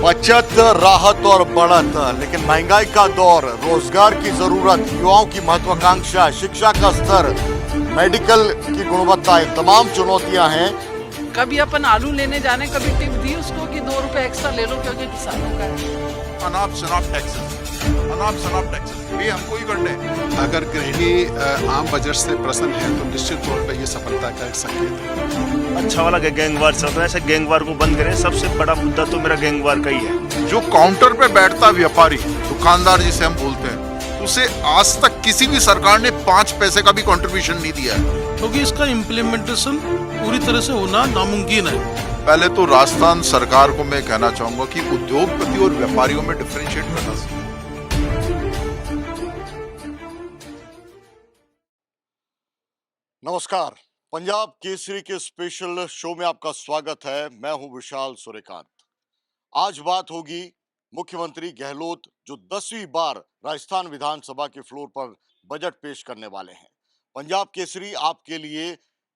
बचत, राहत और बढ़त, लेकिन महंगाई का दौर, रोजगार की जरूरत, युवाओं की महत्वाकांक्षा, शिक्षा का स्तर, मेडिकल की गुणवत्ता, ये तमाम चुनौतियां हैं। कभी अपन आलू लेने जाने, कभी टिप दी उसको कि 2 रुपए एक्स्ट्रा ले लो क्योंकि किसानों का है। अनाप शनाप टैक्सेस ये हमको ही करने हैं। अगर गृहिणी आम बजट से प्रसन्न है तो निश्चित तौर पर ये सफलता का एक संकेत है। अच्छा वाला गैंगवार चल रहा है, ऐसे गैंगवार को बंद करें। सबसे बड़ा मुद्दा तो मेरा गैंगवार का ही है। जो काउंटर पे बैठता व्यापारी, दुकानदार जिसे हम बोलते हैं, उसे आज तक किसी भी सरकार ने 5 पैसे का भी कंट्रीब्यूशन नहीं दिया है। क्योंकि इसका इम्प्लीमेंटेशन पूरी तरह से होना नामुमकिन है। पहले तो राजस्थान सरकार को मैं कहना चाहूंगा कि उद्योगपति और व्यापारियों में डिफरेंशिएट करना चाहिए। नमस्कार, पंजाब केसरी के स्पेशल शो में आपका स्वागत है। मैं हूं विशाल सूर्यकांत। आज बात होगी मुख्यमंत्री गहलोत, जो 10वीं बार राजस्थान विधानसभा के फ्लोर पर बजट पेश करने वाले हैं। पंजाब केसरी आपके लिए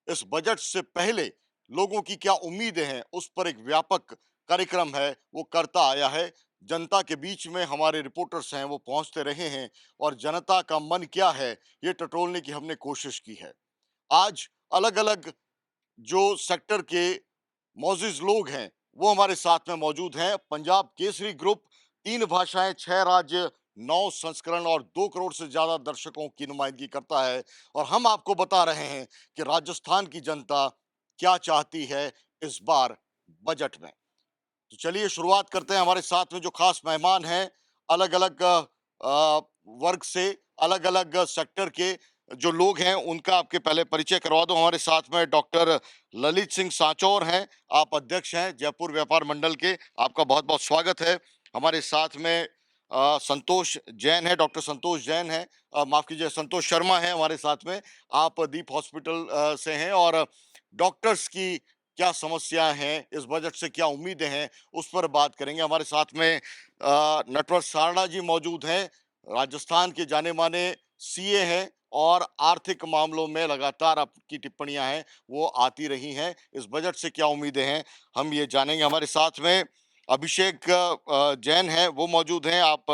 इस बजट से पहले लोगों की क्या उम्मीदें हैं, उस पर एक व्यापक कार्यक्रम है वो करता आया है। जनता के बीच में हमारे रिपोर्टर्स हैं, वो पहुंचते रहे हैं और जनता का मन क्या है ये टटोलने की हमने कोशिश की है। आज अलग अलग जो सेक्टर के मौजूद लोग हैं वो हमारे साथ में मौजूद हैं। पंजाब केसरी ग्रुप 3 भाषाएं, 6 राज्य, 9 संस्करण और 2 करोड़ से ज्यादा दर्शकों की नुमाइंदगी करता है। और हम आपको बता रहे हैं कि राजस्थान की जनता क्या चाहती है इस बार बजट में। तो चलिए शुरुआत करते हैं। हमारे साथ में जो खास मेहमान हैं, अलग अलग वर्ग से, अलग अलग सेक्टर के जो लोग हैं, उनका आपके पहले परिचय करवा दो। हमारे साथ में डॉक्टर ललित सिंह सांचौर हैं, आप अध्यक्ष हैं जयपुर व्यापार मंडल के, आपका बहुत बहुत स्वागत है। हमारे साथ में संतोष जैन है, डॉक्टर संतोष जैन है, माफ कीजिए संतोष शर्मा है हमारे साथ में। आप दीप हॉस्पिटल से हैं और डॉक्टर्स की क्या समस्याएं हैं, इस बजट से क्या उम्मीदें हैं, उस पर बात करेंगे। हमारे साथ में नटवर सारणा जी मौजूद हैं, राजस्थान के जाने माने सीए हैं और आर्थिक मामलों में लगातार आपकी टिप्पणियां हैं वो आती रही हैं। इस बजट से क्या उम्मीदें हैं हम ये जानेंगे। हमारे साथ में अभिषेक जैन है, वो मौजूद हैं, आप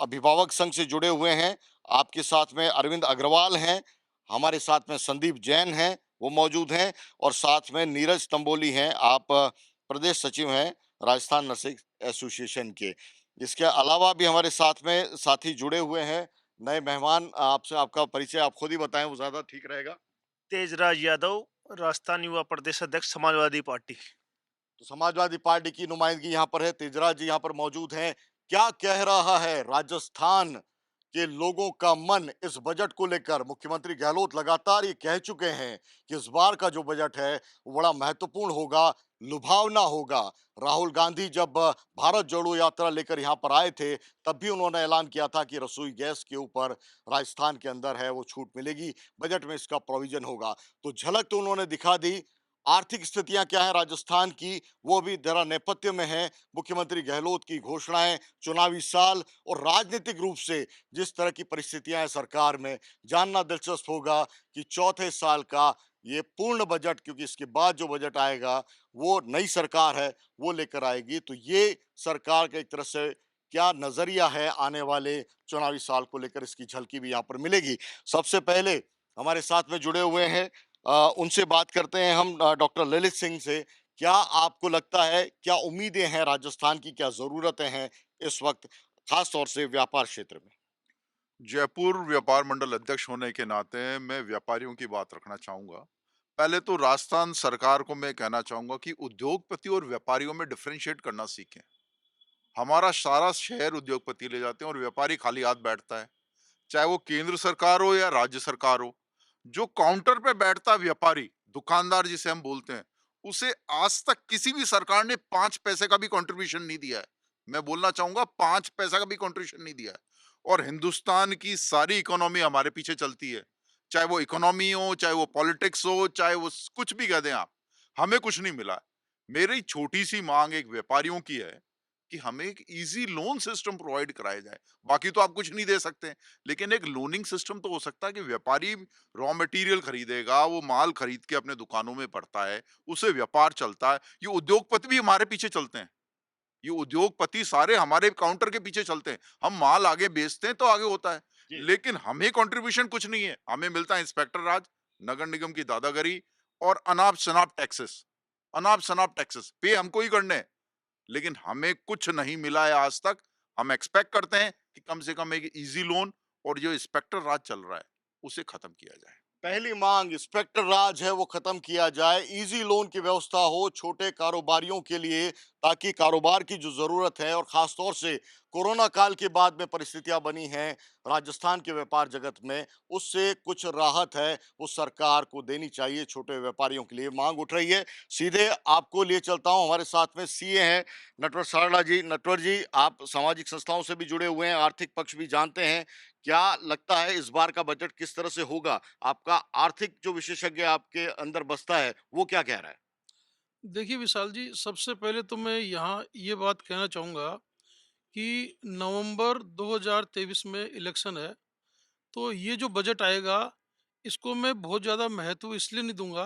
अभिभावक संघ से जुड़े हुए हैं। आपके साथ में अरविंद अग्रवाल हैं, हमारे साथ में संदीप जैन हैं, वो मौजूद हैं, और साथ में नीरज तंबोली हैं, आप प्रदेश सचिव हैं राजस्थान नर्सिंग एसोसिएशन के। इसके अलावा भी हमारे साथ में साथी जुड़े हुए हैं, नए मेहमान। आपसे आपका परिचय आप खुद ही बताएं, वो ज्यादा ठीक रहेगा। तेजराज यादव, राजस्थान युवा प्रदेश अध्यक्ष, समाजवादी पार्टी। तो समाजवादी पार्टी की नुमाइंदगी यहाँ पर है, तेजराज जी यहाँ पर मौजूद हैं। क्या कह रहा है राजस्थान के लोगों का मन इस बजट को लेकर? मुख्यमंत्री गहलोत लगातार ये कह चुके हैं कि इस बार का जो बजट है वो बड़ा महत्वपूर्ण होगा, लुभावना होगा। राहुल गांधी जब भारत जोड़ो यात्रा लेकर यहाँ पर आए थे, तब भी उन्होंने ऐलान किया था कि रसोई गैस के ऊपर राजस्थान के अंदर है वो छूट मिलेगी, बजट में इसका प्रोविजन होगा। तो झलक तो उन्होंने दिखा दी। आर्थिक स्थितियां क्या है राजस्थान की, वो भी जरा नेपथ्य में है। मुख्यमंत्री गहलोत की घोषणाएं, चुनावी साल और राजनीतिक रूप से जिस तरह की परिस्थितियां हैं सरकार में, जानना दिलचस्प होगा कि चौथे साल का ये पूर्ण बजट, क्योंकि इसके बाद जो बजट आएगा वो नई सरकार है वो लेकर आएगी, तो ये सरकार का एक तरह से क्या नजरिया है आने वाले चुनावी साल को लेकर, इसकी झलकी भी यहाँ पर मिलेगी। सबसे पहले हमारे साथ में जुड़े हुए हैं, उनसे बात करते हैं हम, डॉक्टर ललित सिंह से। क्या आपको लगता है, क्या उम्मीदें हैं राजस्थान की, क्या जरूरतें हैं इस वक्त, खास तौर से व्यापार क्षेत्र में? जयपुर व्यापार मंडल अध्यक्ष होने के नाते मैं व्यापारियों की बात रखना चाहूंगा। पहले तो राजस्थान सरकार को मैं कहना चाहूंगा कि उद्योगपति और व्यापारियों में डिफरेंशिएट करना सीखें। हमारा सारा शहर उद्योगपति ले जाते हैं और व्यापारी खाली हाथ बैठता है, चाहे वो केंद्र सरकार हो या राज्य सरकार हो। जो काउंटर पे बैठता व्यापारी, दुकानदार जिसे हम बोलते हैं, उसे आज तक किसी भी सरकार ने 5 पैसे का भी कंट्रीब्यूशन नहीं दिया है। मैं बोलना चाहूंगा 5 पैसा का भी कंट्रीब्यूशन नहीं दिया है। और हिंदुस्तान की सारी इकोनॉमी हमारे पीछे चलती है, चाहे वो इकोनॉमी हो, चाहे वो पॉलिटिक्स हो, चाहे वो कुछ भी कह दें आप, हमें कुछ नहीं मिला है। मेरी छोटी सी मांग एक व्यापारियों की है कि हमें एक इजी लोन सिस्टम प्रोवाइड कराया जाए। बाकी तो आप कुछ नहीं दे सकते, लेकिन एक लोनिंग सिस्टम तो हो सकता है कि व्यापारी रॉ मटेरियल खरीदेगा, वो माल खरीद के अपने दुकानों में पड़ता है, उससे व्यापार चलता है। ये उद्योगपति भी हमारे पीछे चलते हैं। ये उद्योगपति सारे हमारे काउंटर के पीछे चलते हैं, हम माल आगे बेचते हैं तो आगे होता है, जी। लेकिन हमें कंट्रीब्यूशन कुछ नहीं है। हमें मिलता है इंस्पेक्टर राज, नगर निगम की दादागिरी और अनाप शनाप टैक्सेस। अनाप शनाप टैक्सेस पे हमको ही करने हैं, लेकिन हमें कुछ नहीं मिला है आज तक। हम एक्सपेक्ट करते हैं कि कम से कम एक इजी लोन और जो इंस्पेक्टर राज चल रहा है उसे खत्म किया जाए। पहली मांग इंस्पेक्टर राज है वो खत्म किया जाए, इजी लोन की व्यवस्था हो छोटे कारोबारियों के लिए, ताकि कारोबार की जो जरूरत है और खास तौर से कोरोना काल के बाद में परिस्थितियां बनी हैं राजस्थान के व्यापार जगत में, उससे कुछ राहत है वो सरकार को देनी चाहिए छोटे व्यापारियों के लिए। मांग उठ रही है। सीधे आपको लिए चलता हूं, हमारे साथ में सीए हैं नटवर सारला जी। नटवर जी, आप सामाजिक संस्थाओं से भी जुड़े हुए हैं, आर्थिक पक्ष भी जानते हैं, क्या लगता है इस बार का बजट किस तरह से होगा? आपका आर्थिक जो विशेषज्ञ आपके अंदर बसता है वो क्या कह रहा है? देखिए विशाल जी, सबसे पहले तो मैं यहाँ ये बात कहना चाहूँगा कि नवंबर 2023 में इलेक्शन है, तो ये जो बजट आएगा, इसको मैं बहुत ज़्यादा महत्व इसलिए नहीं दूंगा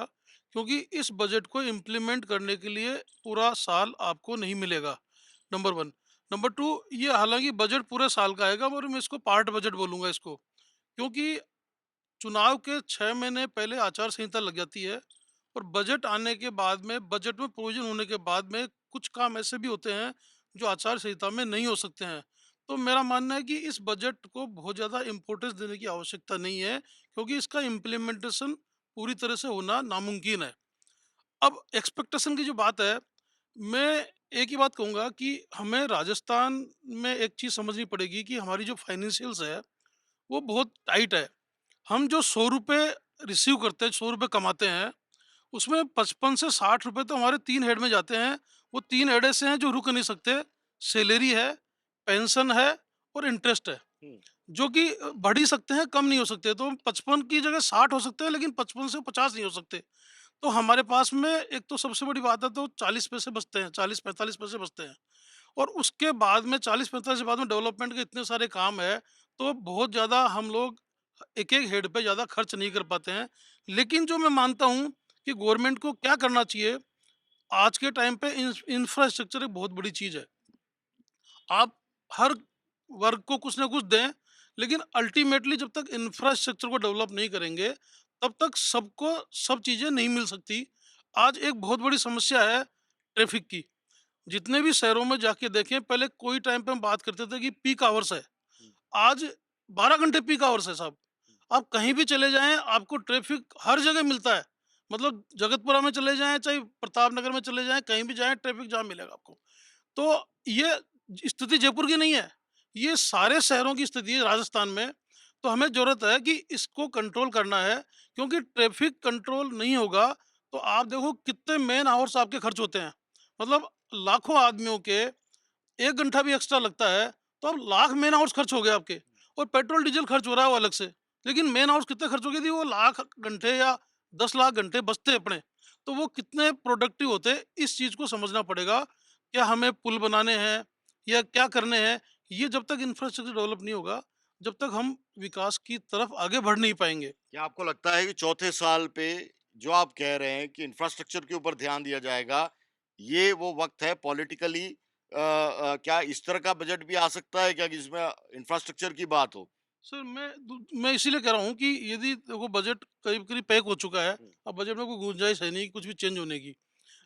क्योंकि इस बजट को इम्प्लीमेंट करने के लिए पूरा साल आपको नहीं मिलेगा, नंबर वन। नंबर टू, ये हालांकि बजट पूरे साल का आएगा और मैं इसको पार्ट बजट बोलूँगा इसको, क्योंकि चुनाव के 6 महीने पहले आचार संहिता लग जाती है और बजट आने के बाद में, बजट में प्रोविजन होने के बाद में कुछ काम ऐसे भी होते हैं जो आचार संहिता में नहीं हो सकते हैं। तो मेरा मानना है कि इस बजट को बहुत ज़्यादा इम्पोर्टेंस देने की आवश्यकता नहीं है, क्योंकि इसका इम्प्लीमेंटेशन पूरी तरह से होना नामुमकिन है। अब एक्सपेक्टेशन की जो बात है, मैं एक ही बात कहूँगा कि हमें राजस्थान में एक चीज़ समझनी पड़ेगी कि हमारी जो फाइनेंशियल्स है वो बहुत टाइट है। हम जो 100 रुपये रिसीव करते हैं, 100 रुपये कमाते हैं, उसमें 55 से 60 रुपये तो हमारे 3 हेड में जाते हैं। वो 3 हेड ऐसे हैं जो रुक नहीं सकते। सैलरी है, पेंशन है और इंटरेस्ट है, हम्म। जो कि बढ़ ही सकते हैं, कम नहीं हो सकते। तो 55 की जगह 60 हो सकते हैं, लेकिन 55 से 50 नहीं हो सकते। तो हमारे पास में एक तो सबसे बड़ी बात है, तो 40 पैसे बचते हैं, 40-45 पैसे बचते हैं। और उसके बाद में 40-45 के बाद में डेवलपमेंट के इतने सारे काम है, तो बहुत ज़्यादा हम लोग एक-एक हेड पे ज़्यादा खर्च नहीं कर पाते हैं। लेकिन जो मैं मानता हूँ कि गवर्नमेंट को क्या करना चाहिए, आज के टाइम पे इंफ्रास्ट्रक्चर एक बहुत बड़ी चीज़ है। आप हर वर्ग को कुछ ना कुछ दें, लेकिन अल्टीमेटली जब तक इंफ्रास्ट्रक्चर को डेवलप नहीं करेंगे, तब तक सबको सब चीज़ें नहीं मिल सकती। आज एक बहुत बड़ी समस्या है ट्रैफ़िक की। जितने भी शहरों में जाके देखें, पहले कोई टाइम पे हम बात करते थे कि पीक आवर्स है। आज 12 घंटे पीक आवर्स है साहब। आप कहीं भी चले जाएँ, आपको ट्रैफ़िक हर जगह मिलता है। मतलब जगतपुरा में चले जाएँ, चाहे प्रताप नगर में चले जाएँ, कहीं भी जाएँ ट्रैफ़िक जाम मिलेगा आपको। तो ये स्थिति जयपुर की नहीं है, ये सारे शहरों की स्थिति है राजस्थान में। तो हमें ज़रूरत है कि इसको कंट्रोल करना है, क्योंकि ट्रैफ़िक कंट्रोल नहीं होगा, तो आप देखो कितने मैन आवर्स आपके खर्च होते हैं। मतलब लाखों आदमियों के 1 घंटा भी एक्स्ट्रा लगता है, तो अब लाख मैन आवर्स खर्च हो गए आपके, और पेट्रोल डीजल खर्च हो रहा है वो अलग से। लेकिन मैन आवर्स कितने खर्च हो गए थे, वो लाख घंटे या 10 लाख घंटे बचते अपने, तो वो कितने प्रोडक्टिव होते, इस चीज़ को समझना पड़ेगा। क्या हमें पुल बनाने हैं या क्या करने हैं, ये जब तक इंफ्रास्ट्रक्चर डेवलप नहीं होगा, जब तक हम विकास की तरफ आगे बढ़ नहीं पाएंगे। क्या आपको लगता है कि चौथे साल पे जो आप कह रहे हैं कि इंफ्रास्ट्रक्चर के ऊपर ध्यान दिया जाएगा, ये वो वक्त है पॉलिटिकली, क्या इस तरह का बजट भी आ सकता है क्या कि जिसमें इंफ्रास्ट्रक्चर की बात हो? सर, मैं इसीलिए कह रहा हूँ कि यदि देखो बजट करीब-करीब पैक हो चुका है, हम्म। अब बजट में कोई गुंजाइश है नहीं कुछ भी चेंज होने की।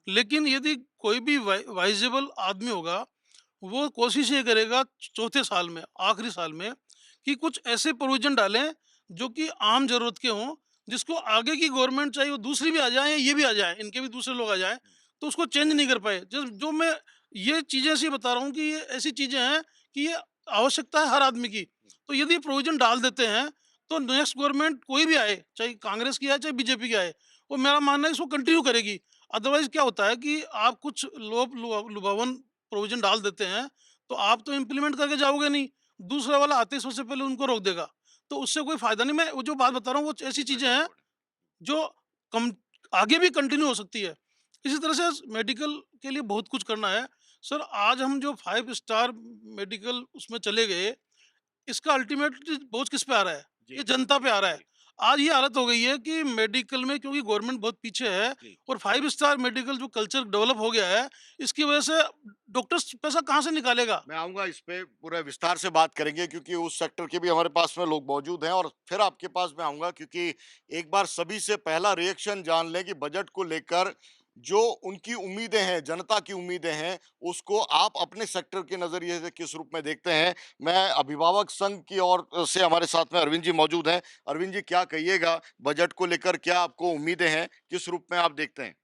लेकिन यदि कोई भी वाइज़ेबल आदमी होगा, वो कोशिश ये करेगा चौथे साल में, आखिरी साल में, कि कुछ ऐसे प्रोविज़न डालें जो कि आम ज़रूरत के हों, जिसको आगे की गवर्नमेंट चाहे वो दूसरी भी आ जाए या ये भी आ जाए, इनके भी दूसरे लोग आ जाएँ, तो उसको चेंज नहीं कर पाए। जो मैं ये चीज़ें ऐसी बता रहा हूँ कि ये ऐसी चीज़ें हैं कि ये आवश्यकता है हर आदमी की। तो यदि प्रोविज़न डाल देते हैं, तो नेक्स्ट गवर्नमेंट कोई भी आए, चाहे कांग्रेस की आए, चाहे बीजेपी की आए, वो मेरा मानना है इसको कंटिन्यू करेगी। अदरवाइज़ क्या होता है कि आप कुछ लुभावन प्रोविज़न डाल देते हैं, तो आप तो इम्प्लीमेंट करके जाओगे नहीं, दूसरा वाला आते ही सबसे पहले उनको रोक देगा। तो उससे कोई फ़ायदा नहीं। मैं वो जो बात बता रहा हूँ, वो ऐसी चीज़ें हैं जो कम आगे भी कंटिन्यू हो सकती है। इसी तरह से मेडिकल के लिए बहुत कुछ करना है। सर, आज हम जो 5 स्टार मेडिकल उसमें चले गए, इसका अल्टीमेट बोझ किस पे आ रहा है? जी। ये जनता पे आ रहा है। आज ये हालत हो गई है कि मेडिकल में, क्योंकि गवर्नमेंट बहुत पीछे है जी। और 5 स्टार मेडिकल जो कल्चर डेवलप हो गया है, इसकी वजह से डॉक्टर्स पैसा कहाँ से निकालेगा? मैं आऊँगा इस पे पूरे विस्तार से बात करेंगे क्योंकि उस सेक्टर के भी हमारे पास में लोग मौजूद हैं और फिर आपके पास मैं आऊँगा क्योंकि एक बार सभी से पहला रिएक्शन जान लें कि बजट को लेकर जो उनकी उम्मीदें हैं, जनता की उम्मीदें हैं, उसको आप अपने सेक्टर के नज़रिए से किस रूप में देखते हैं? मैं अभिभावक संघ की ओर से हमारे साथ में अरविंद जी मौजूद हैं। अरविंद जी क्या कहिएगा बजट को लेकर क्या आपको उम्मीदें हैं? किस रूप में आप देखते हैं?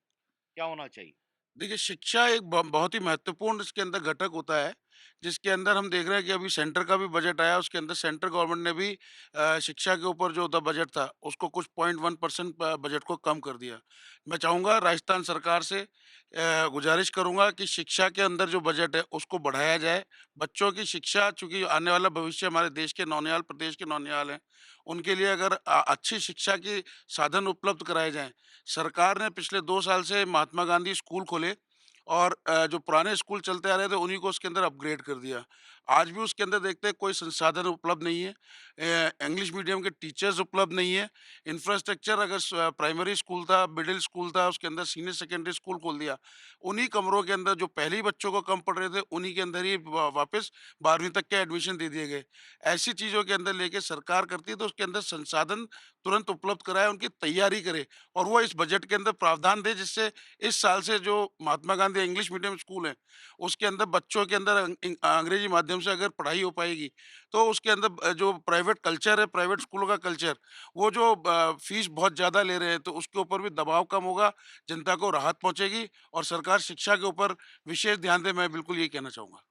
क्या होना चाहिए? देखिए, शिक्षा एक बहुत ही महत्वपूर्ण इसके अंदर घटक होता है, जिसके अंदर हम देख रहे हैं कि अभी सेंटर का भी बजट आया, उसके अंदर सेंट्रल गवर्नमेंट ने भी शिक्षा के ऊपर जो था बजट था, उसको कुछ 0.1% बजट को कम कर दिया। मैं चाहूँगा राजस्थान सरकार से गुज़ारिश करूँगा कि शिक्षा के अंदर जो बजट है, उसको बढ़ाया जाए। बच्चों की शिक्षा, चूँकि आने वाला भविष्य हमारे देश के नौनिहाल, प्रदेश के नौनिहाल हैं, उनके लिए अगर अच्छी शिक्षा के साधन उपलब्ध कराए जाएँ। सरकार ने पिछले 2 साल से महात्मा गांधी स्कूल खोले और जो पुराने स्कूल चलते आ रहे थे उन्हीं को उसके अंदर अपग्रेड कर दिया। आज भी उसके अंदर देखते हैं कोई संसाधन उपलब्ध नहीं है। इंग्लिश मीडियम के टीचर्स उपलब्ध नहीं है। इंफ्रास्ट्रक्चर अगर प्राइमरी स्कूल था, मिडिल स्कूल था, उसके अंदर सीनियर सेकेंडरी स्कूल खोल दिया। उन्हीं कमरों के अंदर जो पहले ही बच्चों को कम पढ़ रहे थे, उन्हीं के अंदर ही वापस 12वीं तक के एडमिशन दे दिए गए। ऐसी चीज़ों के अंदर लेके सरकार करती है तो उसके अंदर संसाधन तुरंत उपलब्ध कराए, उनकी तैयारी करे और वो इस बजट के अंदर प्रावधान दे, जिससे इस साल से जो Mahatma Gandhi English medium school है, उसके अंदर बच्चों के अंदर अंग्रेजी माध्यम से अगर पढ़ाई हो पाएगी, तो उसके अंदर जो प्राइवेट कल्चर है, प्राइवेट स्कूलों का कल्चर, वो जो फीस बहुत ज़्यादा ले रहे हैं, तो उसके ऊपर भी दबाव कम होगा, जनता को राहत पहुँचेगी और सरकार शिक्षा के ऊपर विशेष ध्यान दे, मैं बिल्कुल यही कहना चाहूँगा।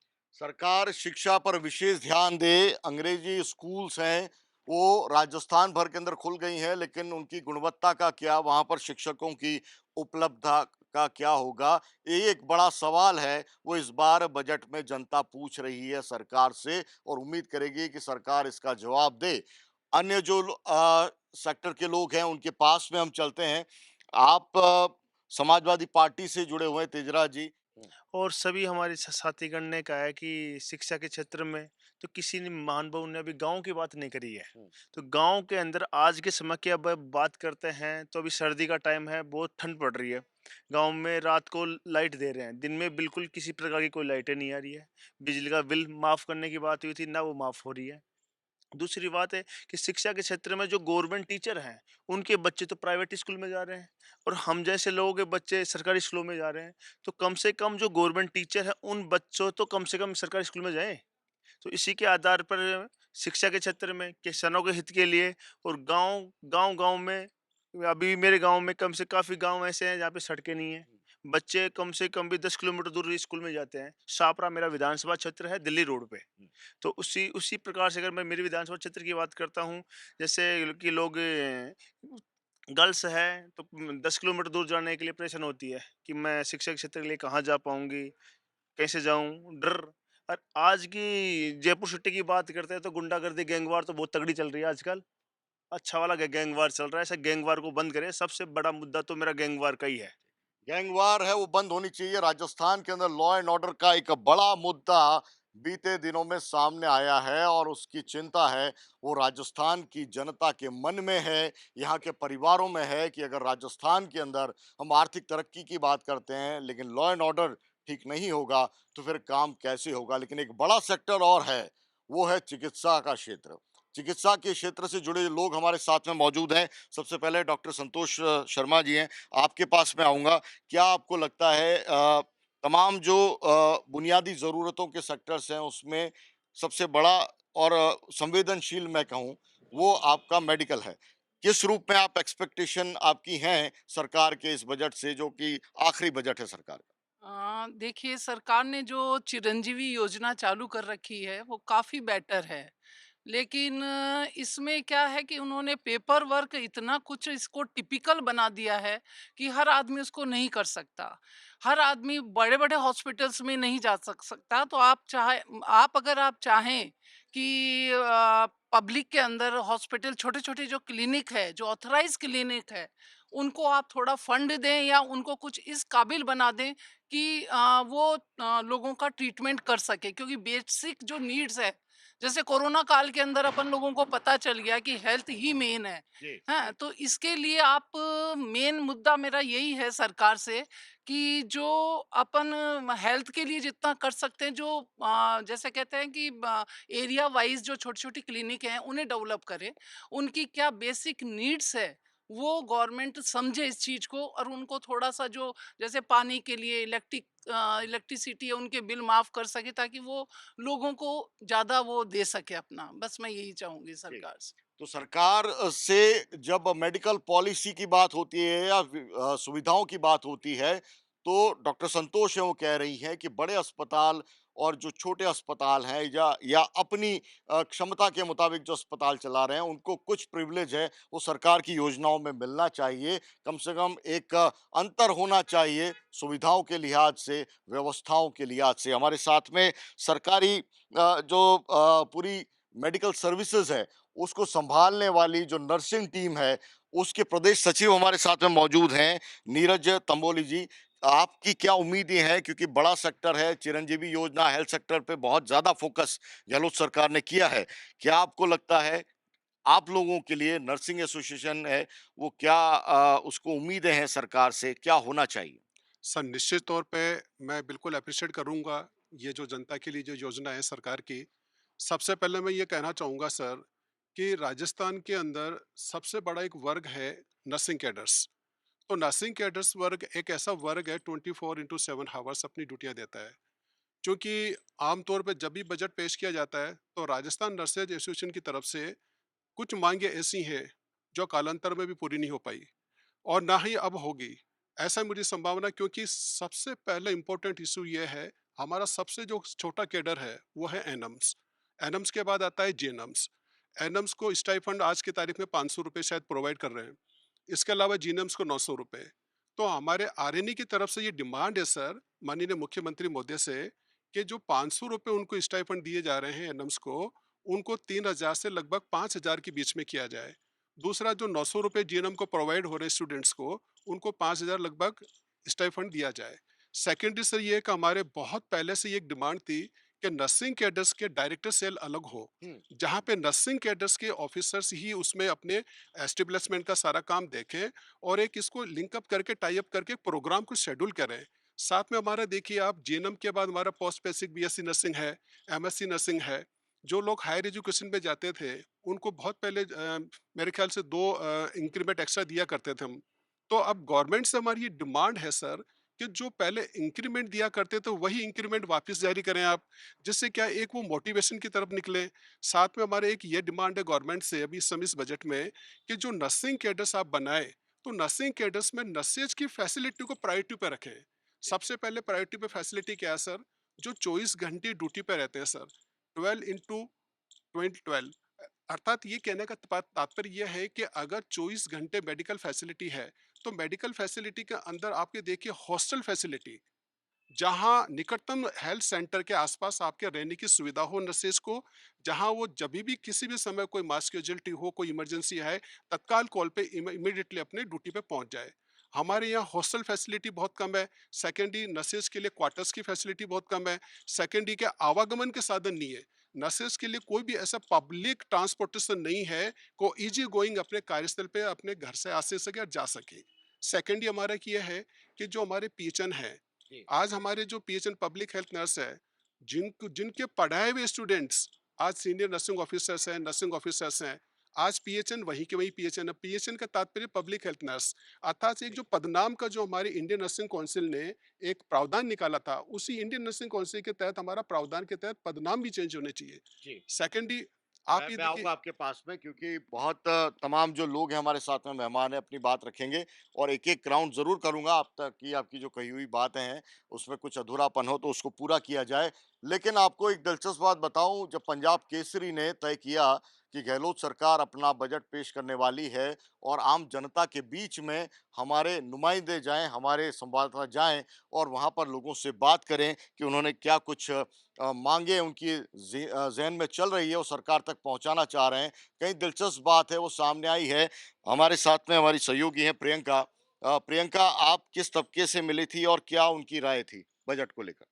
सरकार शिक्षा पर विशेष ध्यान दे, अंग्रेजी स्कूल्स हैं, वो राजस्थान भर के अंदर खुल गई हैं, लेकिन उनकी गुणवत्ता का क्या, वहाँ पर शिक्षकों की उपलब्धता का क्या होगा? ये एक बड़ा सवाल है, वो इस बार बजट में जनता पूछ रही है सरकार से और उम्मीद करेगी कि सरकार इसका जवाब दे। अन्य जो सेक्टर के लोग हैं, उनके पास में हम चलते हैं। आप समाजवादी पार्टी से जुड़े हुए हैं, तेजरा जी। और सभी हमारे साथीगण ने कहा है कि शिक्षा के क्षेत्र में तो किसी ने महानुभाव ने अभी गांव की बात नहीं करी है। हुँ। तो गांव के अंदर आज के समय की अब बात करते हैं तो अभी सर्दी का टाइम है, बहुत ठंड पड़ रही है। गांव में रात को लाइट दे रहे हैं, दिन में बिल्कुल किसी प्रकार की कोई लाइटें नहीं आ रही है। बिजली का बिल माफ करने की बात हुई थी ना, वो माफ हो रही है। दूसरी बात है कि शिक्षा के क्षेत्र में जो गवर्नमेंट टीचर हैं, उनके बच्चे तो प्राइवेट स्कूल में जा रहे हैं और हम जैसे लोगों के बच्चे सरकारी स्कूलों में जा रहे हैं। तो कम से कम जो गवर्नमेंट टीचर है, उन बच्चों तो कम से कम सरकारी स्कूल में जाएं। तो इसी के आधार पर शिक्षा के क्षेत्र में किसानों के हित के लिए और गांव में, अभी मेरे गांव में कम से काफी गांव ऐसे हैं जहाँ पे सड़कें नहीं है। बच्चे कम से कम भी 10 किलोमीटर दूर स्कूल में जाते हैं। शाहपुरा मेरा विधानसभा क्षेत्र है, दिल्ली रोड पे। तो उसी उसी प्रकार से अगर मैं मेरे विधानसभा क्षेत्र की बात करता हूँ, जैसे कि लोग गर्ल्स है तो 10 किलोमीटर दूर जाने के लिए परेशान होती है कि मैं शिक्षा के क्षेत्र के लिए कहाँ जा पाऊंगी, कैसे जाऊं, डर। और आज की जयपुर सिटी की बात करते हैं तो गुंडागर्दी, गैंगवार तो बहुत तगड़ी चल रही है आजकल। अच्छा वाला गैंगवार चल रहा है, ऐसा गैंगवार को बंद करें। सबसे बड़ा मुद्दा तो मेरा गैंगवार का ही है। गैंगवार है वो बंद होनी चाहिए। राजस्थान के अंदर लॉ एंड ऑर्डर का एक बड़ा मुद्दा बीते दिनों में सामने आया है और उसकी चिंता है वो राजस्थान की जनता के मन में है, यहाँ के परिवारों में है कि अगर राजस्थान के अंदर हम आर्थिक तरक्की की बात करते हैं लेकिन लॉ एंड ऑर्डर ठीक नहीं होगा तो फिर काम कैसे होगा। लेकिन एक बड़ा सेक्टर और है, वो है चिकित्सा का क्षेत्र। चिकित्सा के क्षेत्र से जुड़े लोग हमारे साथ में मौजूद हैं। सबसे पहले डॉक्टर संतोष शर्मा जी हैं, आपके पास मैं आऊँगा। क्या आपको लगता है तमाम जो बुनियादी ज़रूरतों के सेक्टर्स हैं उसमें सबसे बड़ा और संवेदनशील मैं कहूँ वो आपका मेडिकल है। किस रूप में आप एक्सपेक्टेशन आपकी हैं सरकार के इस बजट से जो कि आखिरी बजट है सरकार का? देखिए, सरकार ने जो चिरंजीवी योजना चालू कर रखी है वो काफ़ी बेटर है। लेकिन इसमें क्या है कि उन्होंने पेपर वर्क इतना कुछ इसको टिपिकल बना दिया है कि हर आदमी उसको नहीं कर सकता। हर आदमी बड़े-बड़े हॉस्पिटल्स में नहीं जा सकता। तो आप अगर आप चाहें कि पब्लिक के अंदर हॉस्पिटल, छोटे-छोटे जो क्लिनिक है, जो ऑथराइज़्ड क्लिनिक है, उनको आप थोड़ा फंड दें या उनको कुछ इस काबिल बना दें कि वो लोगों का ट्रीटमेंट कर सके, क्योंकि बेसिक जो नीड्स है जैसे कोरोना काल के अंदर अपन लोगों को पता चल गया कि हेल्थ ही मेन है। जी, हाँ, तो इसके लिए आप मेन मुद्दा मेरा यही है सरकार से कि जो अपन हेल्थ के लिए जितना कर सकते हैं जो जैसे कहते हैं कि एरिया वाइज जो छोटी-छोटी क्लिनिक हैं उन्हें डेवलप करें। उनकी क्या बेसिक नीड्स है वो गवर्नमेंट समझे इस चीज़ को और उनको थोड़ा-सा जो जैसे पानी के लिए इलेक्ट्रिसिटी है उनके बिल माफ़ कर सके ताकि वो लोगों को ज़्यादा वो दे सके अपना। बस मैं यही चाहूँगी जी। सरकार से। तो सरकार से जब मेडिकल पॉलिसी की बात होती है या सुविधाओं की बात होती है, तो डॉक्टर संतोष हैं वो कह रही हैं कि बड़े अस्पताल और जो छोटे अस्पताल हैं या अपनी क्षमता के मुताबिक जो अस्पताल चला रहे हैं, उनको कुछ प्रिविलेज है, वो सरकार की योजनाओं में मिलना चाहिए। कम से कम एक अंतर होना चाहिए सुविधाओं के लिहाज से, व्यवस्थाओं के लिहाज से। हमारे साथ में सरकारी जो पूरी मेडिकल सर्विसेज़ है, उसको सँभालने वाली जो नर्सिंग टीम है, उसके प्रदेश सचिव हमारे साथ में मौजूद हैं, नीरज तंबोली जी। आपकी क्या उम्मीदें हैं? क्योंकि बड़ा सेक्टर है, चिरंजीवी योजना हेल्थ सेक्टर पे बहुत ज़्यादा फ़ोकस गहलोत सरकार ने किया है। क्या आपको लगता है, आप लोगों के लिए नर्सिंग एसोसिएशन है, वो क्या उसको उम्मीदें हैं सरकार से, क्या होना चाहिए? सर निश्चित तौर पे मैं बिल्कुल अप्रिशिएट करूँगा ये जो जनता के लिए जो योजना है सरकार की। सबसे पहले मैं ये कहना चाहूँगा सर कि राजस्थान के अंदर सबसे बड़ा एक वर्ग है नर्सिंग कैडर्स। तो नर्सिंग कैडर्स वर्ग एक ऐसा वर्ग है 24/7 हावर्स अपनी ड्यूटियाँ देता है। क्योंकि आमतौर पे जब भी बजट पेश किया जाता है तो राजस्थान नर्सेज एसोसिएशन की तरफ से कुछ मांगे ऐसी हैं जो कालांतर में भी पूरी नहीं हो पाई और ना ही अब होगी। ऐसा मेरी संभावना, क्योंकि सबसे पहले इम्पोर्टेंट इशू ये है, हमारा सबसे जो छोटा कैडर है वो है एनम्स। एनम्स के बाद आता है जेएनम्स। एनम्स को स्टाइफंड आज की तारीख में 500 रुपये शायद प्रोवाइड कर रहे हैं। इसके अलावा जीएनएम्स को 900 रुपये। तो हमारे आरएनई की तरफ से ये डिमांड है सर, माननीय मुख्यमंत्री महोदय से, कि जो 500 रुपये उनको स्टाइफंड दिए जा रहे हैं एनम्स को, उनको 3000 से लगभग 5000 के बीच में किया जाए। दूसरा, जो 900 रुपये जीएनएम को प्रोवाइड हो रहे हैं स्टूडेंट्स को, उनको 5000 लगभग स्टाइफंड दिया जाए। सेकेंडरी सर ये है कि हमारे बहुत पहले से ये एक डिमांड थी कि नर्सिंग कैडर्स के डायरेक्टर सेल अलग हो, हुँ, जहाँ पे नर्सिंग कैडर्स के ऑफिसर्स ही उसमें अपने एस्टेब्लिशमेंट का सारा काम देखें और एक इसको लिंकअप करके टाई अप करके प्रोग्राम को शेड्यूल करें। साथ में हमारा देखिए आप, जीएनएम के बाद हमारा पोस्ट बेसिक बीएससी नर्सिंग है, एमएससी नर्सिंग है। जो लोग हायर एजुकेशन में जाते थे उनको बहुत पहले मेरे ख्याल से 2 इंक्रीमेंट एक्स्ट्रा दिया करते थे हम। तो अब गवर्नमेंट से हमारी ये डिमांड है सर कि जो पहले इंक्रीमेंट दिया करते थे वही इंक्रीमेंट वापस जारी करें आप, जिससे क्या एक वो मोटिवेशन की तरफ निकले। साथ में हमारे एक ये डिमांड है गवर्नमेंट से अभी इस समय इस बजट में, कि जो नर्सिंग कैडर्स आप बनाए, तो नर्सिंग कैडर्स में नर्सेज की फैसिलिटी को प्रायोरिटी पे रखें। सबसे पहले प्रायोरिटी पे फैसिलिटी क्या है सर? जो 24 घंटे ड्यूटी पे रहते हैं सर, 12 इंटू 12, अर्थात ये कहने का तात्पर्य यह है कि अगर 24 घंटे मेडिकल फैसिलिटी है, तो मेडिकल फैसिलिटी के अंदर आपके देखिए हॉस्टल फैसिलिटी, जहाँ निकटतम हेल्थ सेंटर के आसपास आपके रहने की सुविधा हो नर्सेज को, जहाँ वो जभी भी किसी भी समय कोई मास कैजुअलिटी हो, कोई इमरजेंसी है, तत्काल कॉल पे इमीडिएटली अपने ड्यूटी पे पहुंच जाए। हमारे यहाँ हॉस्टल फैसिलिटी बहुत कम है। सेकेंडरी, नर्सेज के लिए क्वार्टर्स की फैसिलिटी बहुत कम है। सेकेंडरी के आवागमन के साधन नहीं है। नर्सेज के लिए कोई भी ऐसा पब्लिक ट्रांसपोर्टेशन नहीं है को इजी गोइंग अपने कार्यस्थल पे अपने घर से आ से सके और जा सके। सेकेंडरी हमारा ये है कि जो हमारे पीएचएन है, जी। आज हमारे जो पीएचएन पब्लिक हेल्थ नर्स है, जिनके पढ़ाए हुए स्टूडेंट्स आज सीनियर नर्सिंग ऑफिसर्स हैं, नर्सिंग ऑफिसर्स हैं, आज पीएचएन वहीं के वहीं पीएचएन है। पीएचएन का तात्पर्य पब्लिक हेल्थ नर्स, अर्थात एक जो पदनाम का जो हमारे इंडियन नर्सिंग काउंसिल ने एक प्रावधान निकाला था, उसी इंडियन नर्सिंग काउंसिल के तहत हमारा प्रावधान के तहत पदनाम भी चेंज होने चाहिए। जी। सेकेंडली आप ये मैं देखिए, आऊँगा आपके पास में क्योंकि बहुत तमाम जो लोग हैं हमारे साथ में मेहमान हैं अपनी बात रखेंगे और एक-एक राउंड ज़रूर करूँगा आप तक कि आपकी जो कही हुई बातें हैं उसमें कुछ अधूरापन हो तो उसको पूरा किया जाए। लेकिन आपको एक दिलचस्प बात बताऊँ, जब पंजाब केसरी ने तय किया कि गहलोत सरकार अपना बजट पेश करने वाली है और आम जनता के बीच में हमारे नुमाइंदे जाएँ, हमारे संवाददाता जाएँ और वहाँ पर लोगों से बात करें कि उन्होंने क्या कुछ माँगें उनकी ज़हन में चल रही है, वो सरकार तक पहुँचाना चाह रहे हैं। कई दिलचस्प बात है वो सामने आई है। हमारे साथ में हमारी सहयोगी हैं प्रियंका। प्रियंका, आप किस तबके से मिली थी और क्या उनकी राय थी बजट को लेकर?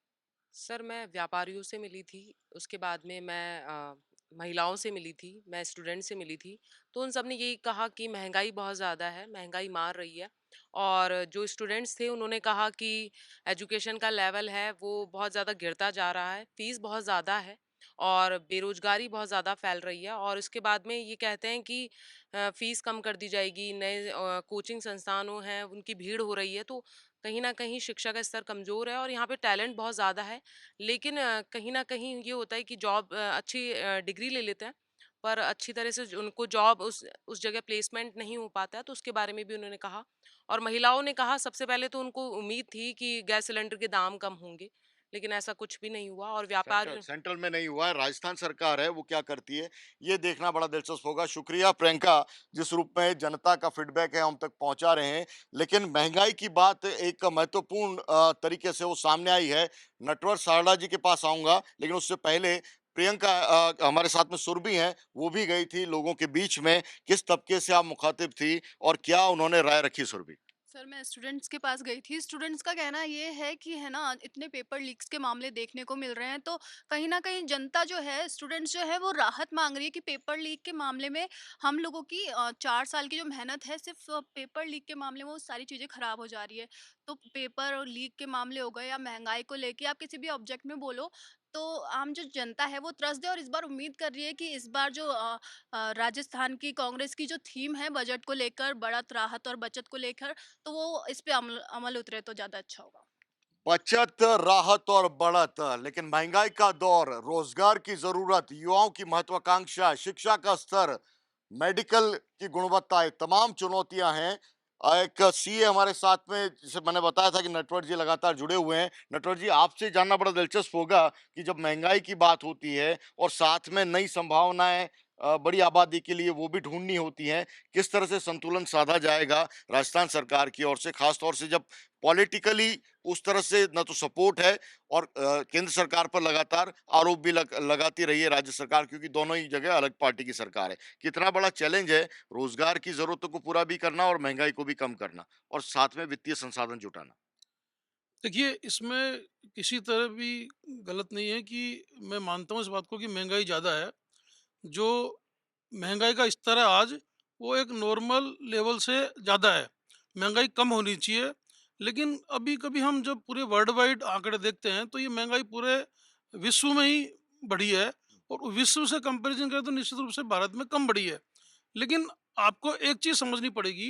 सर मैं व्यापारियों से मिली थी, उसके बाद में मैं महिलाओं से मिली थी, मैं स्टूडेंट से मिली थी, तो उन सब ने यही कहा कि महँगाई बहुत ज़्यादा है, महँगाई मार रही है। और जो स्टूडेंट्स थे उन्होंने कहा कि एजुकेशन का लेवल है वो बहुत ज़्यादा गिरता जा रहा है, फ़ीस बहुत ज़्यादा है और बेरोज़गारी बहुत ज़्यादा फैल रही है और उसके बाद में ये कहते हैं कि फ़ीस कम कर दी जाएगी, नए कोचिंग संस्थानों हैं, उनकी भीड़ हो रही है, तो कहीं न कहीं शिक्षा का स्तर कमज़ोर है और यहाँ पे टैलेंट बहुत ज़्यादा है। लेकिन कहीं न कहीं ये होता है कि जॉब अच्छी डिग्री ले लेते हैं, पर अच्छी तरह से उनको जॉब उस जगह प्लेसमेंट नहीं हो पाता है, तो उसके बारे में भी उन्होंने कहा। और महिलाओं ने कहा सबसे पहले तो उनको उम्मीद थी कि गैस सिलेंडर के दाम कम होंगे, लेकिन ऐसा कुछ भी नहीं हुआ और सेंट्रल व्यापार सेंट्रल में नहीं हुआ है, राजस्थान सरकार है वो क्या करती है, ये देखना बड़ा दिलचस्प होगा। शुक्रिया प्रियंका, जिस रूप में जनता का फीडबैक है हम तक पहुंचा रहे हैं। लेकिन महंगाई की बात एक महत्वपूर्ण तरीके से वो सामने आई है। नटवर सारला जी के पास आऊंगा, लेकिन उससे पहले प्रियंका हमारे साथ में सुरभि हैं, वो भी गई थी लोगों के बीच में। किस तबके से आप मुखातिब थी और क्या उन्होंने राय रखी सुरभि? सर, मैं स्टूडेंट्स के पास गई थी। स्टूडेंट्स का कहना ये है कि है ना, इतने पेपर लीक्स के मामले देखने को मिल रहे हैं, तो कहीं न कहीं जनता जो है, स्टूडेंट्स जो है वो राहत माँग रही है कि पेपर लीक के मामले में हम लोगों की 4 साल की जो मेहनत है, सिर्फ़ पेपर लीक के मामले में वो सारी चीज़ें ख़राब हो जा रही है। तो पेपर लीक के मामले हो गए या महँगाई को लेके आप किसी भी ऑब्जेक्ट में बोलो, तो आम जो जनता है वो त्रस्त है और इस बार उम्मीद कर रही है कि इस बार जो राजस्थान की कांग्रेस की जो थीम है बजट को लेकर, बढ़त, राहत और बचत को लेकर, तो वो इस पे अमल अमल उतरे तो ज़्यादा अच्छा होगा। बचत, राहत और बढ़त, लेकिन महंगाई का दौर, रोजगार की जरूरत, युवाओं की महत्वाकांक्षा, शिक्षा का स्तर, मेडिकल की गुणवत्ता, ये तमाम चुनौतियां हैं। एक सीए हमारे साथ में, जैसे मैंने बताया था कि नटवर जी लगातार जुड़े हुए हैं। नटवर जी, आपसे जानना बड़ा दिलचस्प होगा कि जब महंगाई की बात होती है और साथ में नई संभावनाएं बड़ी आबादी के लिए वो भी ढूंढनी होती हैं, किस तरह से संतुलन साधा जाएगा राजस्थान सरकार की ओर से, खास तौर से जब पॉलिटिकली उस तरह से न तो सपोर्ट है और केंद्र सरकार पर लगातार आरोप भी लगाती रही है राज्य सरकार, क्योंकि दोनों ही जगह अलग पार्टी की सरकार है। कितना बड़ा चैलेंज है रोजगार की जरूरतों को पूरा भी करना और महंगाई को भी कम करना और साथ में वित्तीय संसाधन जुटाना। देखिए, इसमें किसी तरह भी गलत नहीं है कि मैं मानता हूँ इस बात को कि महँगाई ज़्यादा है। जो महँगाई का स्तर है आज, वो एक नॉर्मल लेवल से ज़्यादा है। महँगाई कम होनी चाहिए, लेकिन अभी कभी हम जब पूरे वर्ल्ड वाइड आंकड़े देखते हैं, तो ये महँगाई पूरे विश्व में ही बढ़ी है और विश्व से कंपैरिज़न करें तो निश्चित रूप से भारत में कम बढ़ी है। लेकिन आपको एक चीज़ समझनी पड़ेगी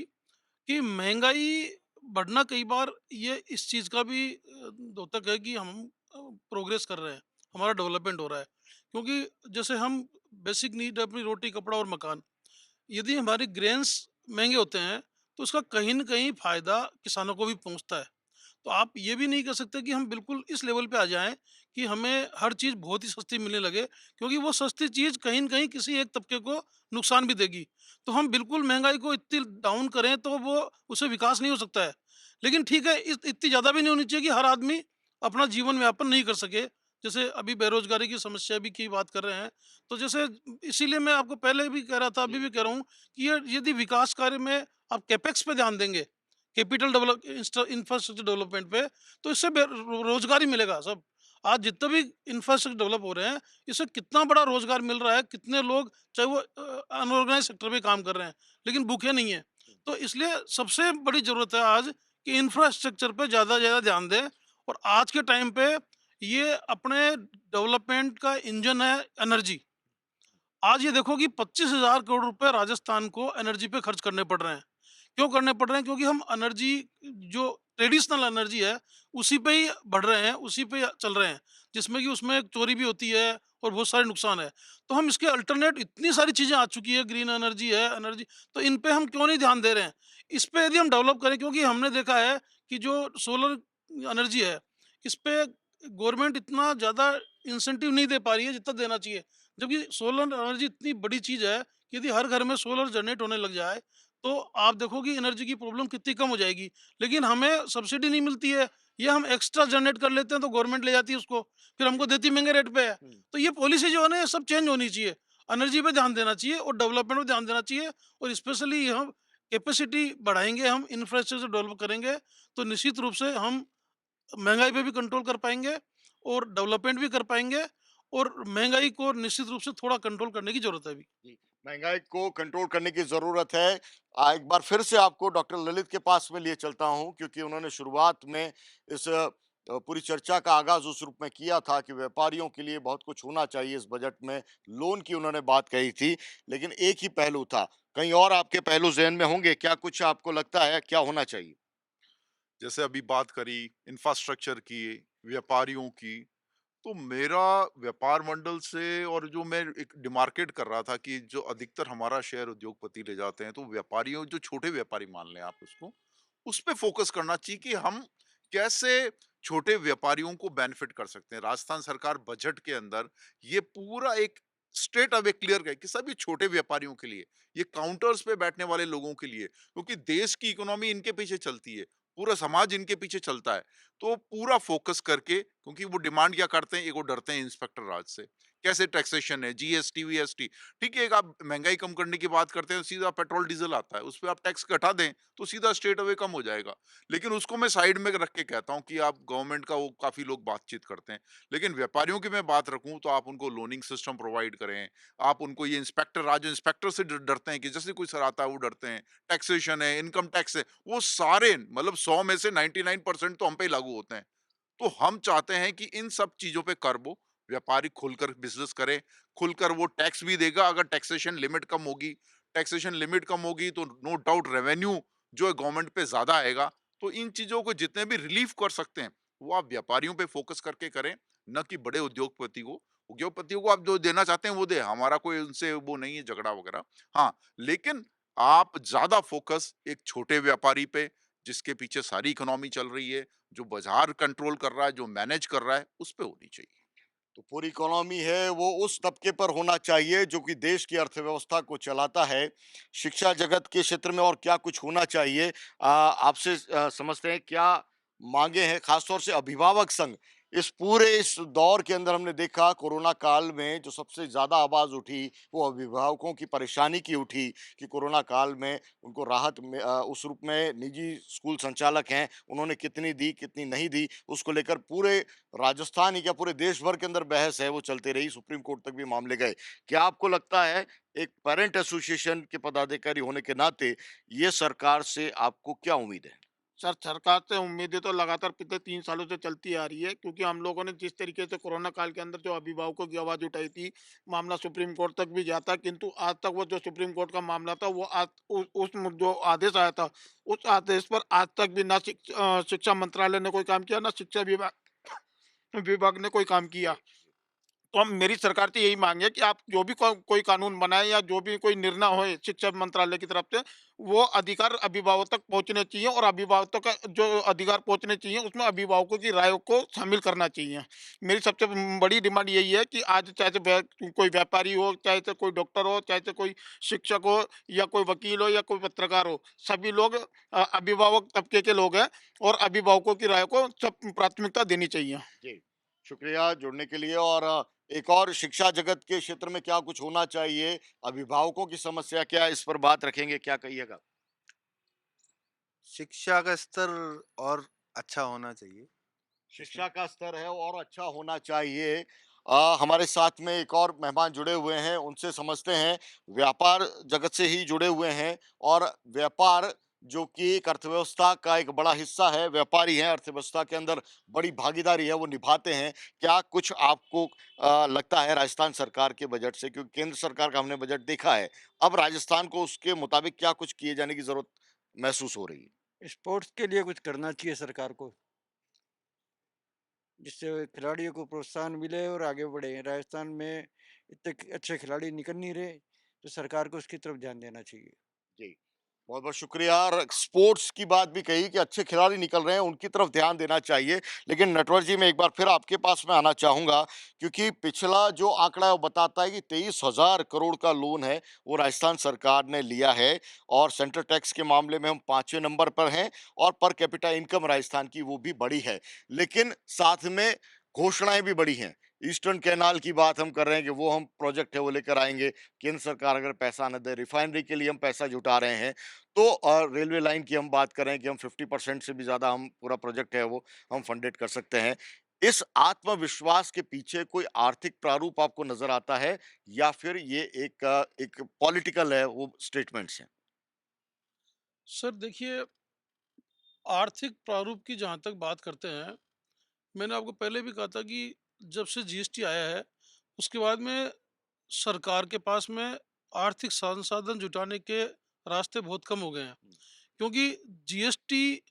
कि महँगाई बढ़ना कई बार ये इस चीज़ का भी द्योतक है कि हम प्रोग्रेस कर रहे हैं, हमारा डेवलपमेंट हो रहा है। क्योंकि जैसे हम बेसिक नीड है अपनी रोटी, कपड़ा और मकान, यदि हमारे ग्रेन्स महँगे होते हैं, तो उसका कहीं न कहीं फ़ायदा किसानों को भी पहुँचता है। तो आप ये भी नहीं कह सकते कि हम बिल्कुल इस लेवल पे आ जाएँ कि हमें हर चीज़ बहुत ही सस्ती मिलने लगे, क्योंकि वो सस्ती चीज़ कहीं न कहीं किसी एक तबके को नुकसान भी देगी। तो हम बिल्कुल महँगाई को इतनी डाउन करें तो वो उससे विकास नहीं हो सकता है। लेकिन ठीक है, इतनी ज़्यादा भी नहीं होनी चाहिए कि हर आदमी अपना जीवन यापन नहीं कर सके। जैसे अभी बेरोज़गारी की समस्या भी की बात कर रहे हैं, तो जैसे इसीलिए मैं आपको पहले भी कह रहा था, अभी भी कह रहा हूँ कि ये यदि विकास कार्य में आप कैपेक्स पे ध्यान देंगे, कैपिटल इंफ्रास्ट्रक्चर डेवलपमेंट पे, तो इससे रोजगार ही मिलेगा सब। आज जितने भी इंफ्रास्ट्रक्चर डेवलप हो रहे हैं, इससे कितना बड़ा रोजगार मिल रहा है, कितने लोग, चाहे वो अनऑर्गेनाइज सेक्टर में काम कर रहे हैं, लेकिन भूखे नहीं है। तो इसलिए सबसे बड़ी जरूरत है आज कि इंफ्रास्ट्रक्चर पे ज़्यादा ज़्यादा ध्यान दें। और आज के टाइम पे ये अपने डेवलपमेंट का इंजन है एनर्जी। आज ये देखो कि 25,000 करोड़ रुपए राजस्थान को एनर्जी पे खर्च करने पड़ रहे हैं। क्यों करने पड़ रहे हैं? क्योंकि हम एनर्जी, जो ट्रेडिशनल एनर्जी है, उसी पे ही बढ़ रहे हैं, उसी पे चल रहे हैं, जिसमें कि उसमें चोरी भी होती है और बहुत सारे नुकसान है। तो हम इसके अल्टरनेट, इतनी सारी चीज़ें आ चुकी है, ग्रीन एनर्जी है, एनर्जी, तो इन पे हम क्यों नहीं ध्यान दे रहे हैं? इस पे यदि हम डेवलप करें, क्योंकि हमने देखा है कि जो सोलर एनर्जी है, इस पे गवर्नमेंट इतना ज़्यादा इंसेंटिव नहीं दे पा रही है जितना देना चाहिए। जबकि सोलर एनर्जी इतनी बड़ी चीज़ है कि यदि हर घर में सोलर जनरेट होने लग जाए, तो आप देखो कि एनर्जी की प्रॉब्लम कितनी कम हो जाएगी। लेकिन हमें सब्सिडी नहीं मिलती है, ये हम एक्स्ट्रा जनरेट कर लेते हैं तो गवर्नमेंट ले जाती है उसको, फिर हमको देती महँगे रेट पे है। तो ये पॉलिसी जो है ना, ये सब चेंज होनी चाहिए। एनर्जी पे ध्यान देना चाहिए और डेवलपमेंट पे ध्यान देना चाहिए, और स्पेशली हम कैपेसिटी बढ़ाएँगे, हम इंफ्रास्ट्रक्चर डेवलप करेंगे, तो निश्चित रूप से हम महँगाई पे भी कंट्रोल कर पाएँगे और डेवलपमेंट भी कर पाएँगे। और महँगाई को निश्चित रूप से थोड़ा कंट्रोल करने की ज़रूरत है अभी। जी, महँगाई को कंट्रोल करने की ज़रूरत है। एक बार फिर से आपको डॉक्टर ललित के पास में लिए चलता हूँ क्योंकि उन्होंने शुरुआत में इस पूरी चर्चा का आगाज़ उस रूप में किया था कि व्यापारियों के लिए बहुत कुछ होना चाहिए इस बजट में, लोन की उन्होंने बात कही थी, लेकिन एक ही पहलू था। कहीं और आपके पहलू ज़हन में होंगे? क्या कुछ आपको लगता है क्या होना चाहिए? जैसे अभी बात करी इंफ्रास्ट्रक्चर की, व्यापारियों की, तो मेरा व्यापार मंडल से और जो मैं एक डिमार्केट कर रहा था कि जो अधिकतर हमारा शेयर उद्योगपति ले जाते हैं, तो व्यापारियों जो छोटे व्यापारी मान लें आप उसको, उस पे फोकस करना चाहिए कि हम कैसे छोटे व्यापारियों को बेनिफिट कर सकते हैं। राजस्थान सरकार बजट के अंदर ये पूरा एक स्ट्रेट अवे क्लियर है कि सभी छोटे व्यापारियों के लिए, ये काउंटर्स पे बैठने वाले लोगों के लिए, क्योंकि देश की इकोनॉमी इनके पीछे चलती है, पूरा समाज इनके पीछे चलता है। तो पूरा फोकस करके, क्योंकि वो डिमांड क्या करते हैं, एक वो डरते हैं इंस्पेक्टर राज से, कैसे टैक्सेशन है, जीएसटी वीएसटी, ठीक है, एक आप महंगाई कम करने की बात करते हैं, सीधा पेट्रोल डीजल आता है, उस पर आप टैक्स घटा दें तो सीधा स्ट्रेट अवे कम हो जाएगा। लेकिन उसको मैं साइड में रख के कहता हूं कि आप गवर्नमेंट का, वो काफी लोग बातचीत करते हैं, लेकिन व्यापारियों की मैं बात रखूं तो आप उनको लोनिंग सिस्टम प्रोवाइड करें। आप उनको ये इंस्पेक्टर राज, इंस्पेक्टर से डरते हैं कि जैसे कोई सर आता है वो डरते हैं, टैक्सेशन है, इनकम टैक्स है, वो सारे मतलब 100 में से 99% तो हम पे ही लागू होते हैं। तो हम चाहते हैं कि इन सब चीजों पे कर वो व्यापारी खुलकर बिजनेस करे, खुलकर वो टैक्स भी देगा अगर टैक्सेशन लिमिट कम होगी। टैक्सेशन लिमिट कम होगी तो नो डाउट रेवेन्यू जो है गवर्नमेंट पे ज्यादा आएगा। तो इन चीजों को जितने भी रिलीफ कर सकते हैं वो आप व्यापारियों पे फोकस करके करें, न कि बड़े उद्योगपति को। उद्योगपतियों को आप जो देना चाहते हैं वो दे, हमारा कोई उनसे वो नहीं है झगड़ा वगैरह। हाँ, लेकिन आप ज्यादा फोकस एक छोटे व्यापारी पे, जिसके पीछे सारी इकोनॉमी चल रही है, जो बाजार कंट्रोल कर रहा है, जो मैनेज कर रहा है, उस पे होनी चाहिए। तो पूरी इकोनॉमी है वो उस तबके पर होना चाहिए जो कि देश की अर्थव्यवस्था को चलाता है। शिक्षा जगत के क्षेत्र में और क्या कुछ होना चाहिए? आपसे समझते हैं क्या मांगे हैं, खासतौर से अभिभावक संघ इस दौर के अंदर हमने देखा कोरोना काल में जो सबसे ज्यादा आवाज उठी वो अभिभावकों की परेशानी की उठी कि कोरोना काल में उनको राहत में उस रूप में निजी स्कूल संचालक हैं उन्होंने कितनी दी कितनी नहीं दी उसको लेकर पूरे राजस्थान ही क्या पूरे देश भर के अंदर बहस है वो चलती रही, सुप्रीम कोर्ट तक भी मामले गए। क्या आपको लगता है एक पेरेंट एसोसिएशन के पदाधिकारी होने के नाते ये सरकार से आपको क्या उम्मीद है? सर, सरकार से उम्मीदें तो लगातार पिछले 3 सालों से चलती आ रही है, क्योंकि हम लोगों ने जिस तरीके से कोरोना काल के अंदर जो अभिभावकों की आवाज़ उठाई थी, मामला सुप्रीम कोर्ट तक भी गया था, किंतु आज तक वो जो सुप्रीम कोर्ट का मामला था, वो आज जो आदेश आया था, उस आदेश पर आज तक भी ना शिक्षा मंत्रालय ने कोई काम किया, ना शिक्षा विभाग ने कोई काम किया। तो हम मेरी सरकार से यही मांग है कि आप जो भी कोई कानून बनाए या जो भी कोई निर्णय होए शिक्षा मंत्रालय की तरफ से, वो अधिकार अभिभावक तक पहुंचने चाहिए, और अभिभावकों का जो अधिकार पहुंचने चाहिए उसमें अभिभावकों की राय को शामिल करना चाहिए। मेरी सबसे बड़ी डिमांड यही है कि आज चाहे से कोई व्यापारी हो, चाहे से कोई डॉक्टर हो, चाहे से कोई शिक्षक हो, या कोई वकील हो, या कोई पत्रकार हो, सभी लोग अभिभावक तबके के लोग हैं, और अभिभावकों की राय को सब प्राथमिकता देनी चाहिए। जी, शुक्रिया जुड़ने के लिए। और एक और शिक्षा जगत के क्षेत्र में क्या कुछ होना चाहिए? अभिभावकों की समस्या क्या है? इस पर बात रखेंगे, क्या कहिएगा? शिक्षा का स्तर और अच्छा होना चाहिए। शिक्षा का स्तर है और अच्छा होना चाहिए। हमारे साथ में एक और मेहमान जुड़े हुए हैं, उनसे समझते हैं। व्यापार जगत से ही जुड़े हुए हैं और व्यापार जो कि एक अर्थव्यवस्था का एक बड़ा हिस्सा है, व्यापारी हैं, अर्थव्यवस्था के अंदर बड़ी भागीदारी है, वो निभाते हैं। क्या कुछ आपको लगता है राजस्थान सरकार के बजट से, क्योंकि केंद्र सरकार का हमने बजट देखा है, अब राजस्थान को उसके मुताबिक क्या कुछ किए जाने की ज़रूरत महसूस हो रही है? स्पोर्ट्स के लिए कुछ करना चाहिए सरकार को, जिससे खिलाड़ियों को प्रोत्साहन मिले और आगे बढ़े। राजस्थान में इतने अच्छे खिलाड़ी निकल नहीं रहे, तो सरकार को उसकी तरफ ध्यान देना चाहिए। जी। बहुत-बहुत शुक्रिया। और स्पोर्ट्स की बात भी कही कि अच्छे खिलाड़ी निकल रहे हैं, उनकी तरफ ध्यान देना चाहिए। लेकिन नटवर जी, मैं एक बार फिर आपके पास में आना चाहूँगा क्योंकि पिछला जो आंकड़ा है वो बताता है कि 23,000 करोड़ का लोन है, वो राजस्थान सरकार ने लिया है और सेंट्रल टैक्स के मामले में हम 5वें नंबर पर हैं और पर कैपिटा इनकम राजस्थान की वो भी बड़ी है। लेकिन साथ में घोषणाएँ भी बड़ी हैं। ईस्टर्न कैनाल की बात हम कर रहे हैं कि वो हम प्रोजेक्ट है वो लेकर आएँगे। केंद्र सरकार अगर पैसा न दे, रिफाइनरी के लिए हम पैसा जुटा रहे हैं। तो रेलवे लाइन की हम बात करें कि हम 50% से भी ज़्यादा हम पूरा प्रोजेक्ट है वो हम फंडेड कर सकते हैं। इस आत्मविश्वास के पीछे कोई आर्थिक प्रारूप आपको नजर आता है या फिर ये एक पॉलिटिकल है, वो स्टेटमेंट्स हैं? सर देखिए, आर्थिक प्रारूप की जहाँ तक बात करते हैं, मैंने आपको पहले भी कहा था कि जब से जीएसटी आया है, उसके बाद में सरकार के पास में आर्थिक संसाधन जुटाने के रास्ते बहुत कम हो गए हैं। क्योंकि जीएसटी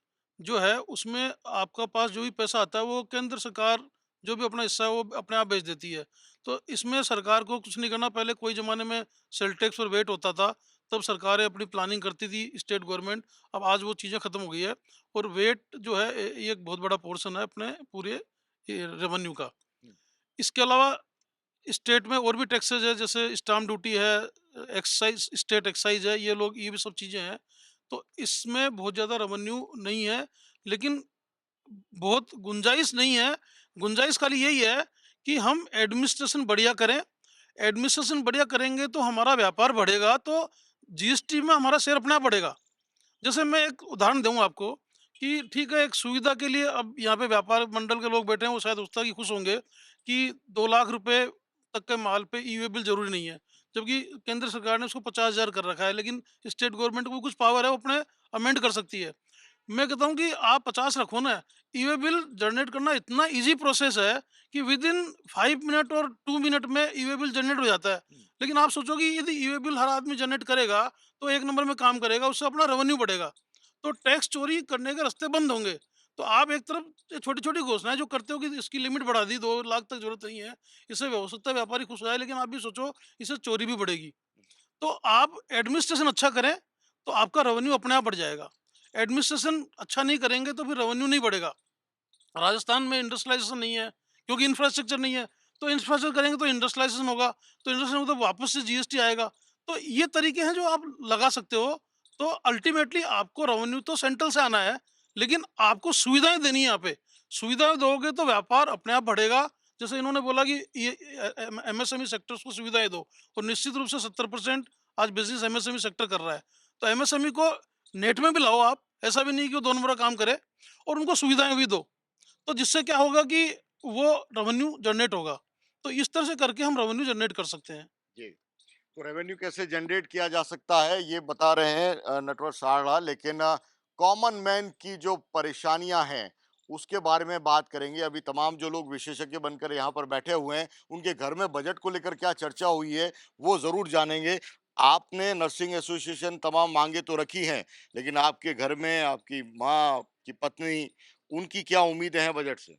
जो है उसमें आपका पास जो भी पैसा आता है वो केंद्र सरकार जो भी अपना हिस्सा है वो अपने आप बेच देती है। तो इसमें सरकार को कुछ नहीं करना, पहले कोई ज़माने में सेल टैक्स पर वेट होता था, तब सरकारें अपनी प्लानिंग करती थी स्टेट गवर्नमेंट। अब आज वो चीज़ें ख़त्म हो गई है और वेट जो है ये एक बहुत बड़ा पोर्शन है अपने पूरे रेवेन्यू का। इसके अलावा स्टेट में और भी टैक्सेस है, जैसे स्टाम्प ड्यूटी है, एक्साइज स्टेट एक्साइज है, ये भी सब चीज़ें हैं। तो इसमें बहुत ज़्यादा रेवेन्यू नहीं है, लेकिन बहुत गुंजाइश नहीं है। गुंजाइश खाली यही है कि हम एडमिनिस्ट्रेशन बढ़िया करें। एडमिनिस्ट्रेशन बढ़िया करेंगे तो हमारा व्यापार बढ़ेगा, तो जीएसटी में हमारा शेयर अपने आप बढ़ेगा। जैसे मैं एक उदाहरण दूँ आपको कि ठीक है, एक सुविधा के लिए अब यहाँ पे व्यापार मंडल के लोग बैठे हैं, वो शायद उस तरह की खुश होंगे कि 2 लाख रुपए तक के माल पे ई-वे बिल ज़रूरी नहीं है। जबकि केंद्र सरकार ने उसको 50,000 कर रखा है, लेकिन स्टेट गवर्नमेंट को कुछ पावर है, वो अपने अमेंड कर सकती है। मैं कहता हूँ कि आप 50 रखो ना, ई-वे बिल जनरेट करना इतना ईज़ी प्रोसेस है कि विदिन 5 मिनट और 2 मिनट में ई-वे बिल जनरेट हो जाता है। लेकिन आप सोचो कि यदि ई-वे बिल हर आदमी जनरेट करेगा, तो 1 नंबर में काम करेगा, उससे अपना रेवेन्यू बढ़ेगा। तो टैक्स चोरी करने के रास्ते बंद होंगे। तो आप एक तरफ छोटी-छोटी घोषणाएँ जो करते हो कि इसकी लिमिट बढ़ा दी, 2 लाख तक ज़रूरत नहीं है, इससे हो सकता है व्यापारी खुश हो जाए, लेकिन आप भी सोचो इससे चोरी भी बढ़ेगी। तो आप एडमिनिस्ट्रेशन अच्छा करें, तो आपका रेवेन्यू अपने आप बढ़ जाएगा। एडमिनिस्ट्रेशन अच्छा नहीं करेंगे तो फिर रेवेन्यू नहीं बढ़ेगा। राजस्थान में इंडस्ट्रियलाइज़ेशन नहीं है, क्योंकि इंफ्रास्ट्रक्चर नहीं है। तो इंफ्रास्ट्रक्चर करेंगे तो इंडस्ट्रियलाइज़ेशन होगा, तो इंडस्ट्रियल मतलब वापस से जीएसटी आएगा। तो ये तरीके हैं जो आप लगा सकते हो। तो अल्टीमेटली आपको रेवेन्यू तो सेंट्रल से आना है, लेकिन आपको सुविधाएँ देनी है यहाँ पे। सुविधाएँ दोगे तो व्यापार अपने आप बढ़ेगा। जैसे इन्होंने बोला कि ये एमएसएमई सेक्टर्स को सुविधाएँ दो, और निश्चित रूप से 70% आज बिज़नेस एमएसएमई सेक्टर कर रहा है। तो एमएसएमई को नेट में भी लाओ आप, ऐसा भी नहीं कि वो 2 नंबर का काम करे, और उनको सुविधाएँ भी दो। तो जिससे क्या होगा कि वो रेवेन्यू जनरेट होगा। तो इस तरह से करके हम रेवेन्यू जनरेट कर सकते हैं। जी। तो रेवेन्यू कैसे जनरेट किया जा सकता है ये बता रहे हैं नटवर साहड़ा, लेकिन कॉमन मैन की जो परेशानियां हैं उसके बारे में बात करेंगे। अभी तमाम जो लोग विशेषज्ञ बनकर यहाँ पर बैठे हुए हैं, उनके घर में बजट को लेकर क्या चर्चा हुई है वो जरूर जानेंगे। आपने नर्सिंग एसोसिएशन तमाम मांगे तो रखी हैं, लेकिन आपके घर में आपकी माँ, की पत्नी, उनकी क्या उम्मीदें हैं बजट से?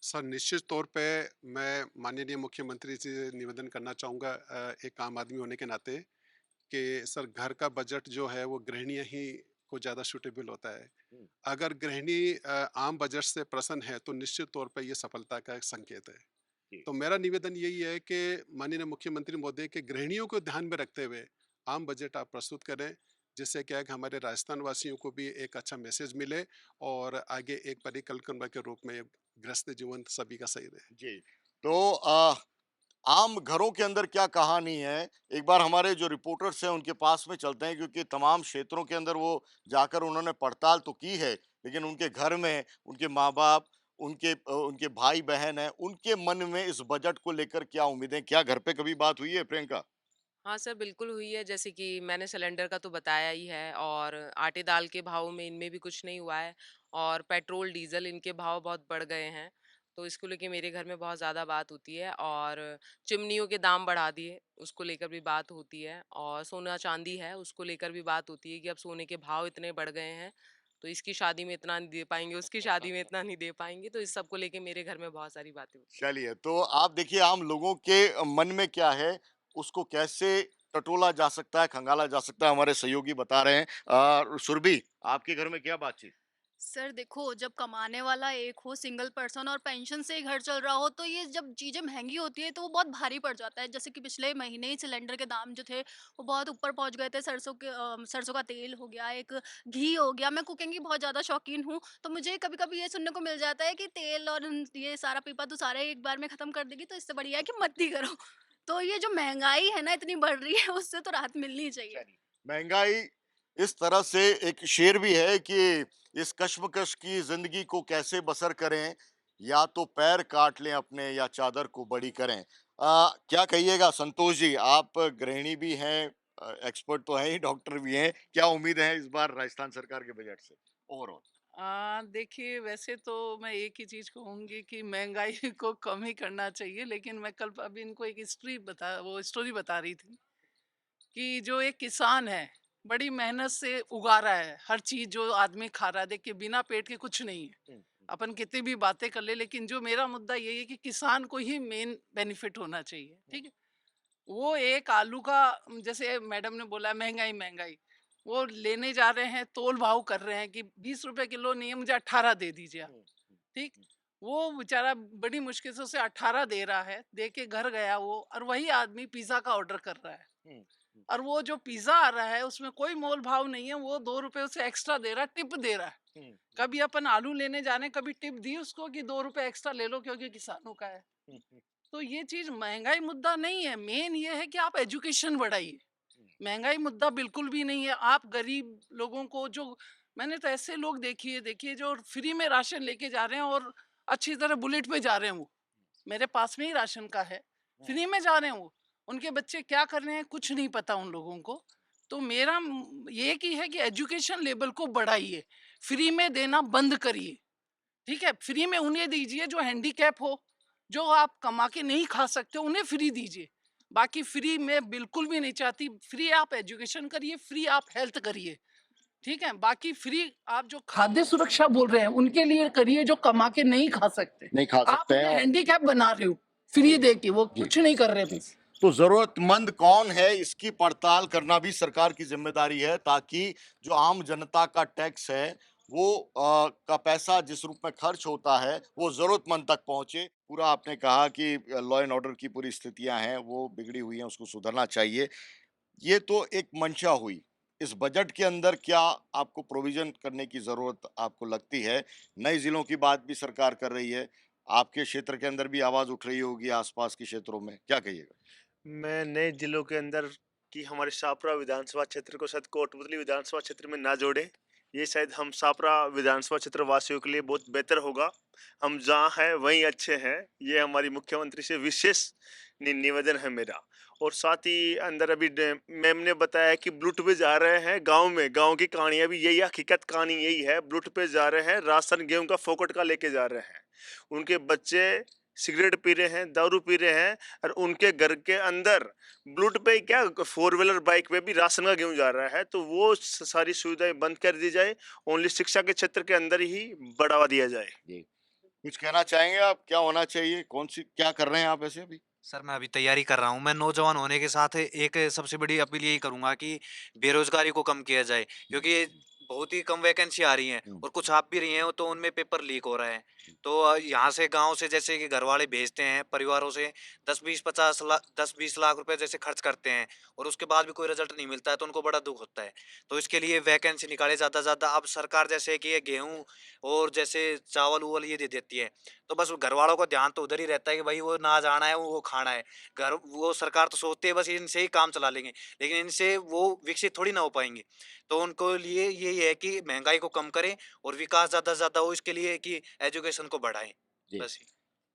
सर, निश्चित तौर पे मैं माननीय मुख्यमंत्री से निवेदन करना चाहूँगा एक आम आदमी होने के नाते कि सर घर का बजट जो है वो गृहिणियाँ ही को ज़्यादा सूटेबल होता है। हम्म, अगर गृहिणी आम बजट से प्रसन्न है तो निश्चित तौर पे ये सफलता का एक संकेत है। जी। तो मेरा निवेदन यही है कि माननीय मुख्यमंत्री महोदय के गृहिणियों को ध्यान में रखते हुए आम बजट आप प्रस्तुत करें, जिससे क्या है कि हमारे राजस्थान वासियों को भी एक अच्छा मैसेज मिले और आगे एक परिकल्पना के रूप में गृहस्थ जीवन सभी का सही रहे। जी। तो आम घरों के अंदर क्या कहानी है? एक बार हमारे जो रिपोर्टर्स हैं उनके पास में चलते हैं, क्योंकि तमाम क्षेत्रों के अंदर वो जाकर उन्होंने पड़ताल तो की है, लेकिन उनके घर में उनके माँ-बाप, उनके भाई-बहन हैं, उनके मन में इस बजट को लेकर क्या उम्मीदें? क्या घर पे कभी बात हुई है प्रियंका? हाँ सर, बिल्कुल हुई है। जैसे कि मैंने सिलेंडर का तो बताया ही है, और आटे दाल के भाव में इनमें भी कुछ नहीं हुआ है, और पेट्रोल डीजल इनके भाव बहुत बढ़ गए हैं। तो इसको लेके मेरे घर में बहुत ज़्यादा बात होती है, और चिमनियों के दाम बढ़ा दिए, उसको लेकर भी बात होती है, और सोना चांदी है उसको लेकर भी बात होती है कि अब सोने के भाव इतने बढ़ गए हैं, तो इसकी शादी में इतना नहीं दे पाएंगे, उसकी शादी में इतना नहीं दे पाएंगे। तो इस सब को लेके मेरे घर में बहुत सारी बातें होती हैं। चलिए, तो आप देखिए आम लोगों के मन में क्या है, उसको कैसे टटोला जा सकता है, खंगाला जा सकता है, हमारे सहयोगी बता रहे हैं। सुरभि, आपके घर में क्या बातचीत? सर देखो, जब कमाने वाला एक हो, सिंगल पर्सन, और पेंशन से ही घर चल रहा हो, तो ये जब चीज़ें महँगी होती है तो वो बहुत भारी पड़ जाता है। जैसे कि पिछले महीने ही सिलेंडर के दाम जो थे वो बहुत ऊपर पहुँच गए थे। सरसों का तेल हो गया, एक घी हो गया। मैं कुकिंग की बहुत ज़्यादा शौकीन हूँ, तो मुझे कभी-कभी ये सुनने को मिल जाता है कि तेल और ये सारा पीपा तू सारा एक बार में ख़त्म कर देगी, तो इससे बढ़िया है कि मत ही करो। तो ये जो महँगाई है ना इतनी बढ़ रही है, उससे तो राहत मिलनी ही चाहिए। चलिए, महँगाई इस तरह से एक शेर भी है कि इस कश्मकश की ज़िंदगी को कैसे बसर करें, या तो पैर काट लें अपने या चादर को बड़ी करें। क्या कहिएगा संतोष जी, आप गृहिणी भी हैं, एक्सपर्ट तो हैं ही, डॉक्टर भी हैं। क्या उम्मीद है इस बार राजस्थान सरकार के बजट से ओवरऑल? देखिए वैसे तो मैं एक ही चीज़ कहूँगी कि महँगाई को कम ही करना चाहिए, लेकिन मैं कल अभी इनको एक स्टोरी बता रही थी कि जो एक किसान है, बड़ी मेहनत से उगा रहा है, हर चीज़ जो आदमी खा रहा है, देखिए बिना पेट के कुछ नहीं है। अपन कितनी भी बातें कर ले, लेकिन जो मेरा मुद्दा यही है कि किसान को ही मेन बेनिफिट होना चाहिए, ठीक है? वो एक आलू का जैसे मैडम ने बोला महँगाई, महँगाई, वो लेने जा रहे हैं, तोल-भाव कर रहे हैं कि 20 रुपए किलो नहीं है, मुझे 18 दे दीजिए आप, ठीक? वो बेचारा बड़ी मुश्किल से उसे 18 दे रहा है, दे के घर गया वो, और वही आदमी पिज़्ज़ा का ऑर्डर कर रहा है। और वो जो पिज़्ज़ा आ रहा है उसमें कोई मोल-भाव नहीं है, वो 2 रुपए उसे एक्स्ट्रा दे रहा है, टिप दे रहा है। कभी अपन आलू लेने जा रहे हैं, कभी टिप दी उसको कि 2 रुपए एक्स्ट्रा ले लो क्योंकि किसानों का है। तो ये चीज़ महँगाई मुद्दा नहीं है, मेन ये है कि आप एजुकेशन बढ़ाइए। महँगाई मुद्दा बिल्कुल भी नहीं है, आप गरीब लोगों को जो मैंने तो ऐसे लोग देखिए देखिए जो फ्री में राशन लेके जा रहे हैं और अच्छी तरह बुलेट पे जा रहे हैं वो। मेरे पास में ही राशन का है, फ्री में जा रहे हैं वो। उनके बच्चे क्या कर रहे हैं कुछ नहीं पता उन लोगों को। तो मेरा ये की है कि एजुकेशन लेवल को बढ़ाइए, फ्री में देना बंद करिए, ठीक है? फ्री में उन्हें दीजिए जो हैंडीकैप हो, जो आप कमा के नहीं खा सकते उन्हें फ्री दीजिए। बाकी फ्री मैं बिल्कुल भी नहीं चाहती, फ्री आप एजुकेशन करिए, फ्री आप हेल्थ करिए, ठीक है? बाकी फ्री आप जो खाद्य सुरक्षा बोल रहे हैं उनके लिए करिए जो कमा के नहीं खा सकते। नहीं खा आप सकते उन्हें हैं। हैंडीकैप बना रहे हो, फ्री दे के, वो जी। कुछ नहीं कर रहे थे। तो जरूरतमंद कौन है इसकी पड़ताल करना भी सरकार की जिम्मेदारी है, ताकि जो आम जनता का टैक्स है वो का पैसा जिस रूप में खर्च होता है वो जरूरतमंद तक पहुंचे। पूरा आपने कहा कि लॉ एंड ऑर्डर की पूरी स्थितियां हैं वो बिगड़ी हुई हैं, उसको सुधरना चाहिए। ये तो एक मंशा हुई। इस बजट के अंदर क्या आपको प्रोविजन करने की जरूरत आपको लगती है? नए जिलों की बात भी सरकार कर रही है, आपके क्षेत्र के अंदर भी आवाज उठ रही होगी, आसपास के क्षेत्रों में, क्या कहिएगा? मैं नए जिलों के अंदर कि हमारे शाहपुरा विधानसभा क्षेत्र को शायद कोटपुतली विधानसभा क्षेत्र में ना जोड़े। ये शायद हम शाहपुरा विधानसभा क्षेत्र वासियों के लिए बहुत बेहतर होगा। हम जहाँ हैं वहीं अच्छे हैं। ये हमारी मुख्यमंत्री से विशेष निवेदन है मेरा। और साथ ही अंदर अभी मैम ने बताया कि ब्लूट पे जा रहे हैं गांव में। गांव की कहानियां भी यही, हकीकत कहानी यही है। ब्लूट पे जा रहे हैं, राशन गेहूं का फोकट का लेके जा रहे हैं। उनके बच्चे सिगरेट पी रहे हैं, दारू पी रहे हैं, और उनके घर के अंदर ब्लूट पे क्या 4 व्हीलर बाइक पे भी राशन का गेहूं जा रहा है। तो वो सारी सुविधाएं बंद कर दी जाए, ओनली शिक्षा के क्षेत्र के अंदर ही बढ़ावा दिया जाए। जी। कुछ कहना चाहेंगे आप, क्या होना चाहिए, कौन सी क्या कर रहे हैं आप ऐसे अभी? सर मैं अभी तैयारी कर रहा हूँ। मैं नौजवान होने के साथ एक सबसे बड़ी अपील यही करूँगा कि बेरोज़गारी को कम किया जाए, क्योंकि बहुत ही कम वैकेंसी आ रही हैं और कुछ आ भी रही हैं तो उनमें पेपर लीक हो रहा है। तो यहाँ से गाँव से जैसे कि घरवाले भेजते हैं, परिवारों से 10-20 लाख रुपए जैसे खर्च करते हैं और उसके बाद भी कोई रिज़ल्ट नहीं मिलता है तो उनको बड़ा दुःख होता है। तो इसके लिए वैकेंसी निकाले ज़्यादा से ज़्यादा। अब सरकार जैसे कि ये गेहूँ और जैसे चावल-उवल ये दे देती है, तो बस घरवालों का ध्यान तो उधर ही रहता है कि भाई वो अनाज आना है, वो खाना है। घर वो सरकार तो सोचती है बस इनसे ही काम चला लेंगे, लेकिन इनसे वो विकसित थोड़ी ना हो पाएँगे। तो उनको लिए यही है कि महँगाई को कम करें और विकास ज़्यादा से ज़्यादा हो, इसके लिए कि एजुकेशन को बढ़ाएँ। जी। बस ये।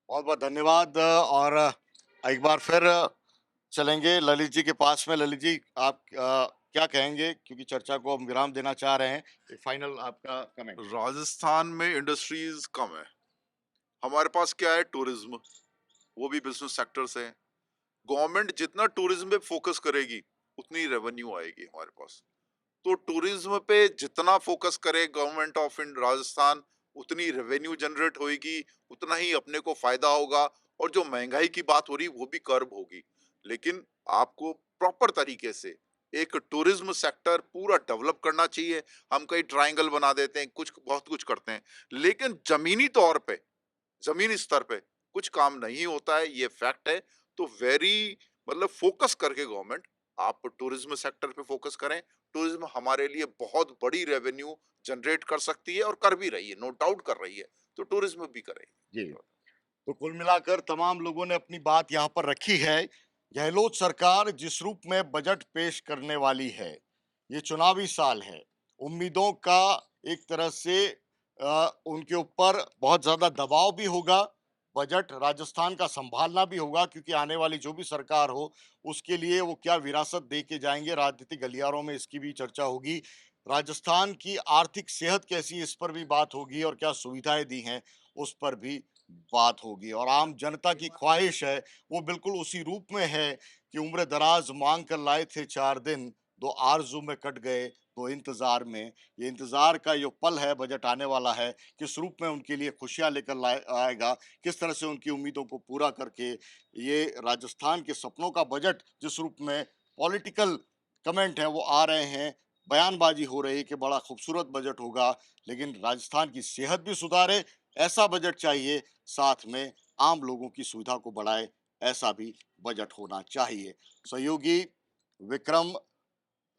बहुत-बहुत धन्यवाद। और एक बार फिर चलेंगे ललित जी के पास में। ललित जी, आप क्या कहेंगे? क्योंकि चर्चा को हम विराम देना चाह रहे हैं। एक फाइनल आपका कमेंट। राजस्थान में इंडस्ट्रीज कम है। हमारे पास क्या है? टूरिज्म, वो भी बिजनेस सेक्टर से है। गवर्नमेंट जितना टूरिज्म पे फोकस करेगी उतनी रेवेन्यू आएगी हमारे पास। तो टूरिज्म पे जितना फोकस करे गवर्नमेंट ऑफ इन राजस्थान, उतनी रेवेन्यू जनरेट होएगी, उतना ही अपने को फायदा होगा। और जो महंगाई की बात हो रही वो भी कर्ब होगी। लेकिन आपको प्रॉपर तरीके से एक टूरिज्म सेक्टर पूरा डेवलप करना चाहिए। हम कहीं ट्रायंगल बना देते हैं, कुछ बहुत कुछ करते हैं, लेकिन जमीनी तौर पे, जमीनी स्तर पे कुछ काम नहीं होता है, ये फैक्ट है। तो वेरी मतलब फोकस करके गवर्नमेंट आप टूरिज्म सेक्टर पे फोकस करें। टूरिज्म हमारे लिए बहुत बड़ी रेवेन्यू जनरेट कर सकती है और कर भी रही है, नो डाउट कर रही है। तो टूरिज्म भी करे। जी। तो कुल मिलाकर तमाम लोगों ने अपनी बात यहाँ पर रखी है। गहलोत सरकार जिस रूप में बजट पेश करने वाली है, ये चुनावी साल है। उम्मीदों का एक तरह से उनके ऊपर बहुत ज़्यादा दबाव भी होगा, बजट राजस्थान का सँभालना भी होगा क्योंकि आने वाली जो भी सरकार हो, उसके लिए वो क्या विरासत दे के जाएँगे, राजनीतिक गलियारों में इसकी भी चर्चा होगी। राजस्थान की आर्थिक सेहत कैसी है, इस पर भी बात होगी और क्या सुविधाएँ दी हैं, उस पर भी बात होगी और आम जनता की ख्वाहिश है, वो बिल्कुल उसी रूप में है कि उम्र-दराज़ माँग कर लाए थे 4 दिन, 2 आरज़ू में कट गए, 2 इंतज़ार में। ये इंतज़ार का जो पल है, बजट आने वाला है, किस रूप में उनके लिए खुशियाँ लेकर आएगा, किस तरह से उनकी उम्मीदों को पूरा करके ये राजस्थान के सपनों का बजट जिस रूप में पॉलिटिकल कमेंट हैं वो आ रहे हैं, बयानबाज़ी हो रही है कि बड़ा खूबसूरत बजट होगा, लेकिन राजस्थान की सेहत भी सुधारे, ऐसा बजट चाहिए, साथ में आम लोगों की सुविधा को बढ़ाए, ऐसा भी बजट होना चाहिए। सहयोगी विक्रम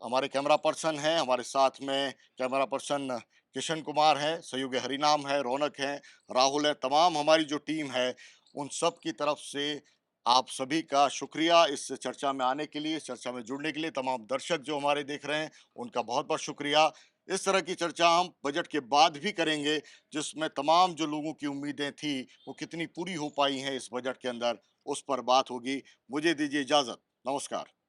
हमारे कैमरा पर्सन हैं, हमारे साथ में कैमरा पर्सन किशन कुमार हैं, सहयोगी हरिनाम है, रौनक हैं, राहुल है, तमाम हमारी जो टीम है, उन सब की तरफ से आप सभी का शुक्रिया इस चर्चा में आने के लिए, इस चर्चा में जुड़ने के लिए, तमाम दर्शक जो हमारे देख रहे हैं, उनका बहुत-बहुत शुक्रिया। इस तरह की चर्चा हम बजट के बाद भी करेंगे, जिसमें तमाम जो लोगों की उम्मीदें थी, वो कितनी पूरी हो पाई हैं इस बजट के अंदर, उस पर बात होगी। मुझे दीजिए इजाज़त। नमस्कार।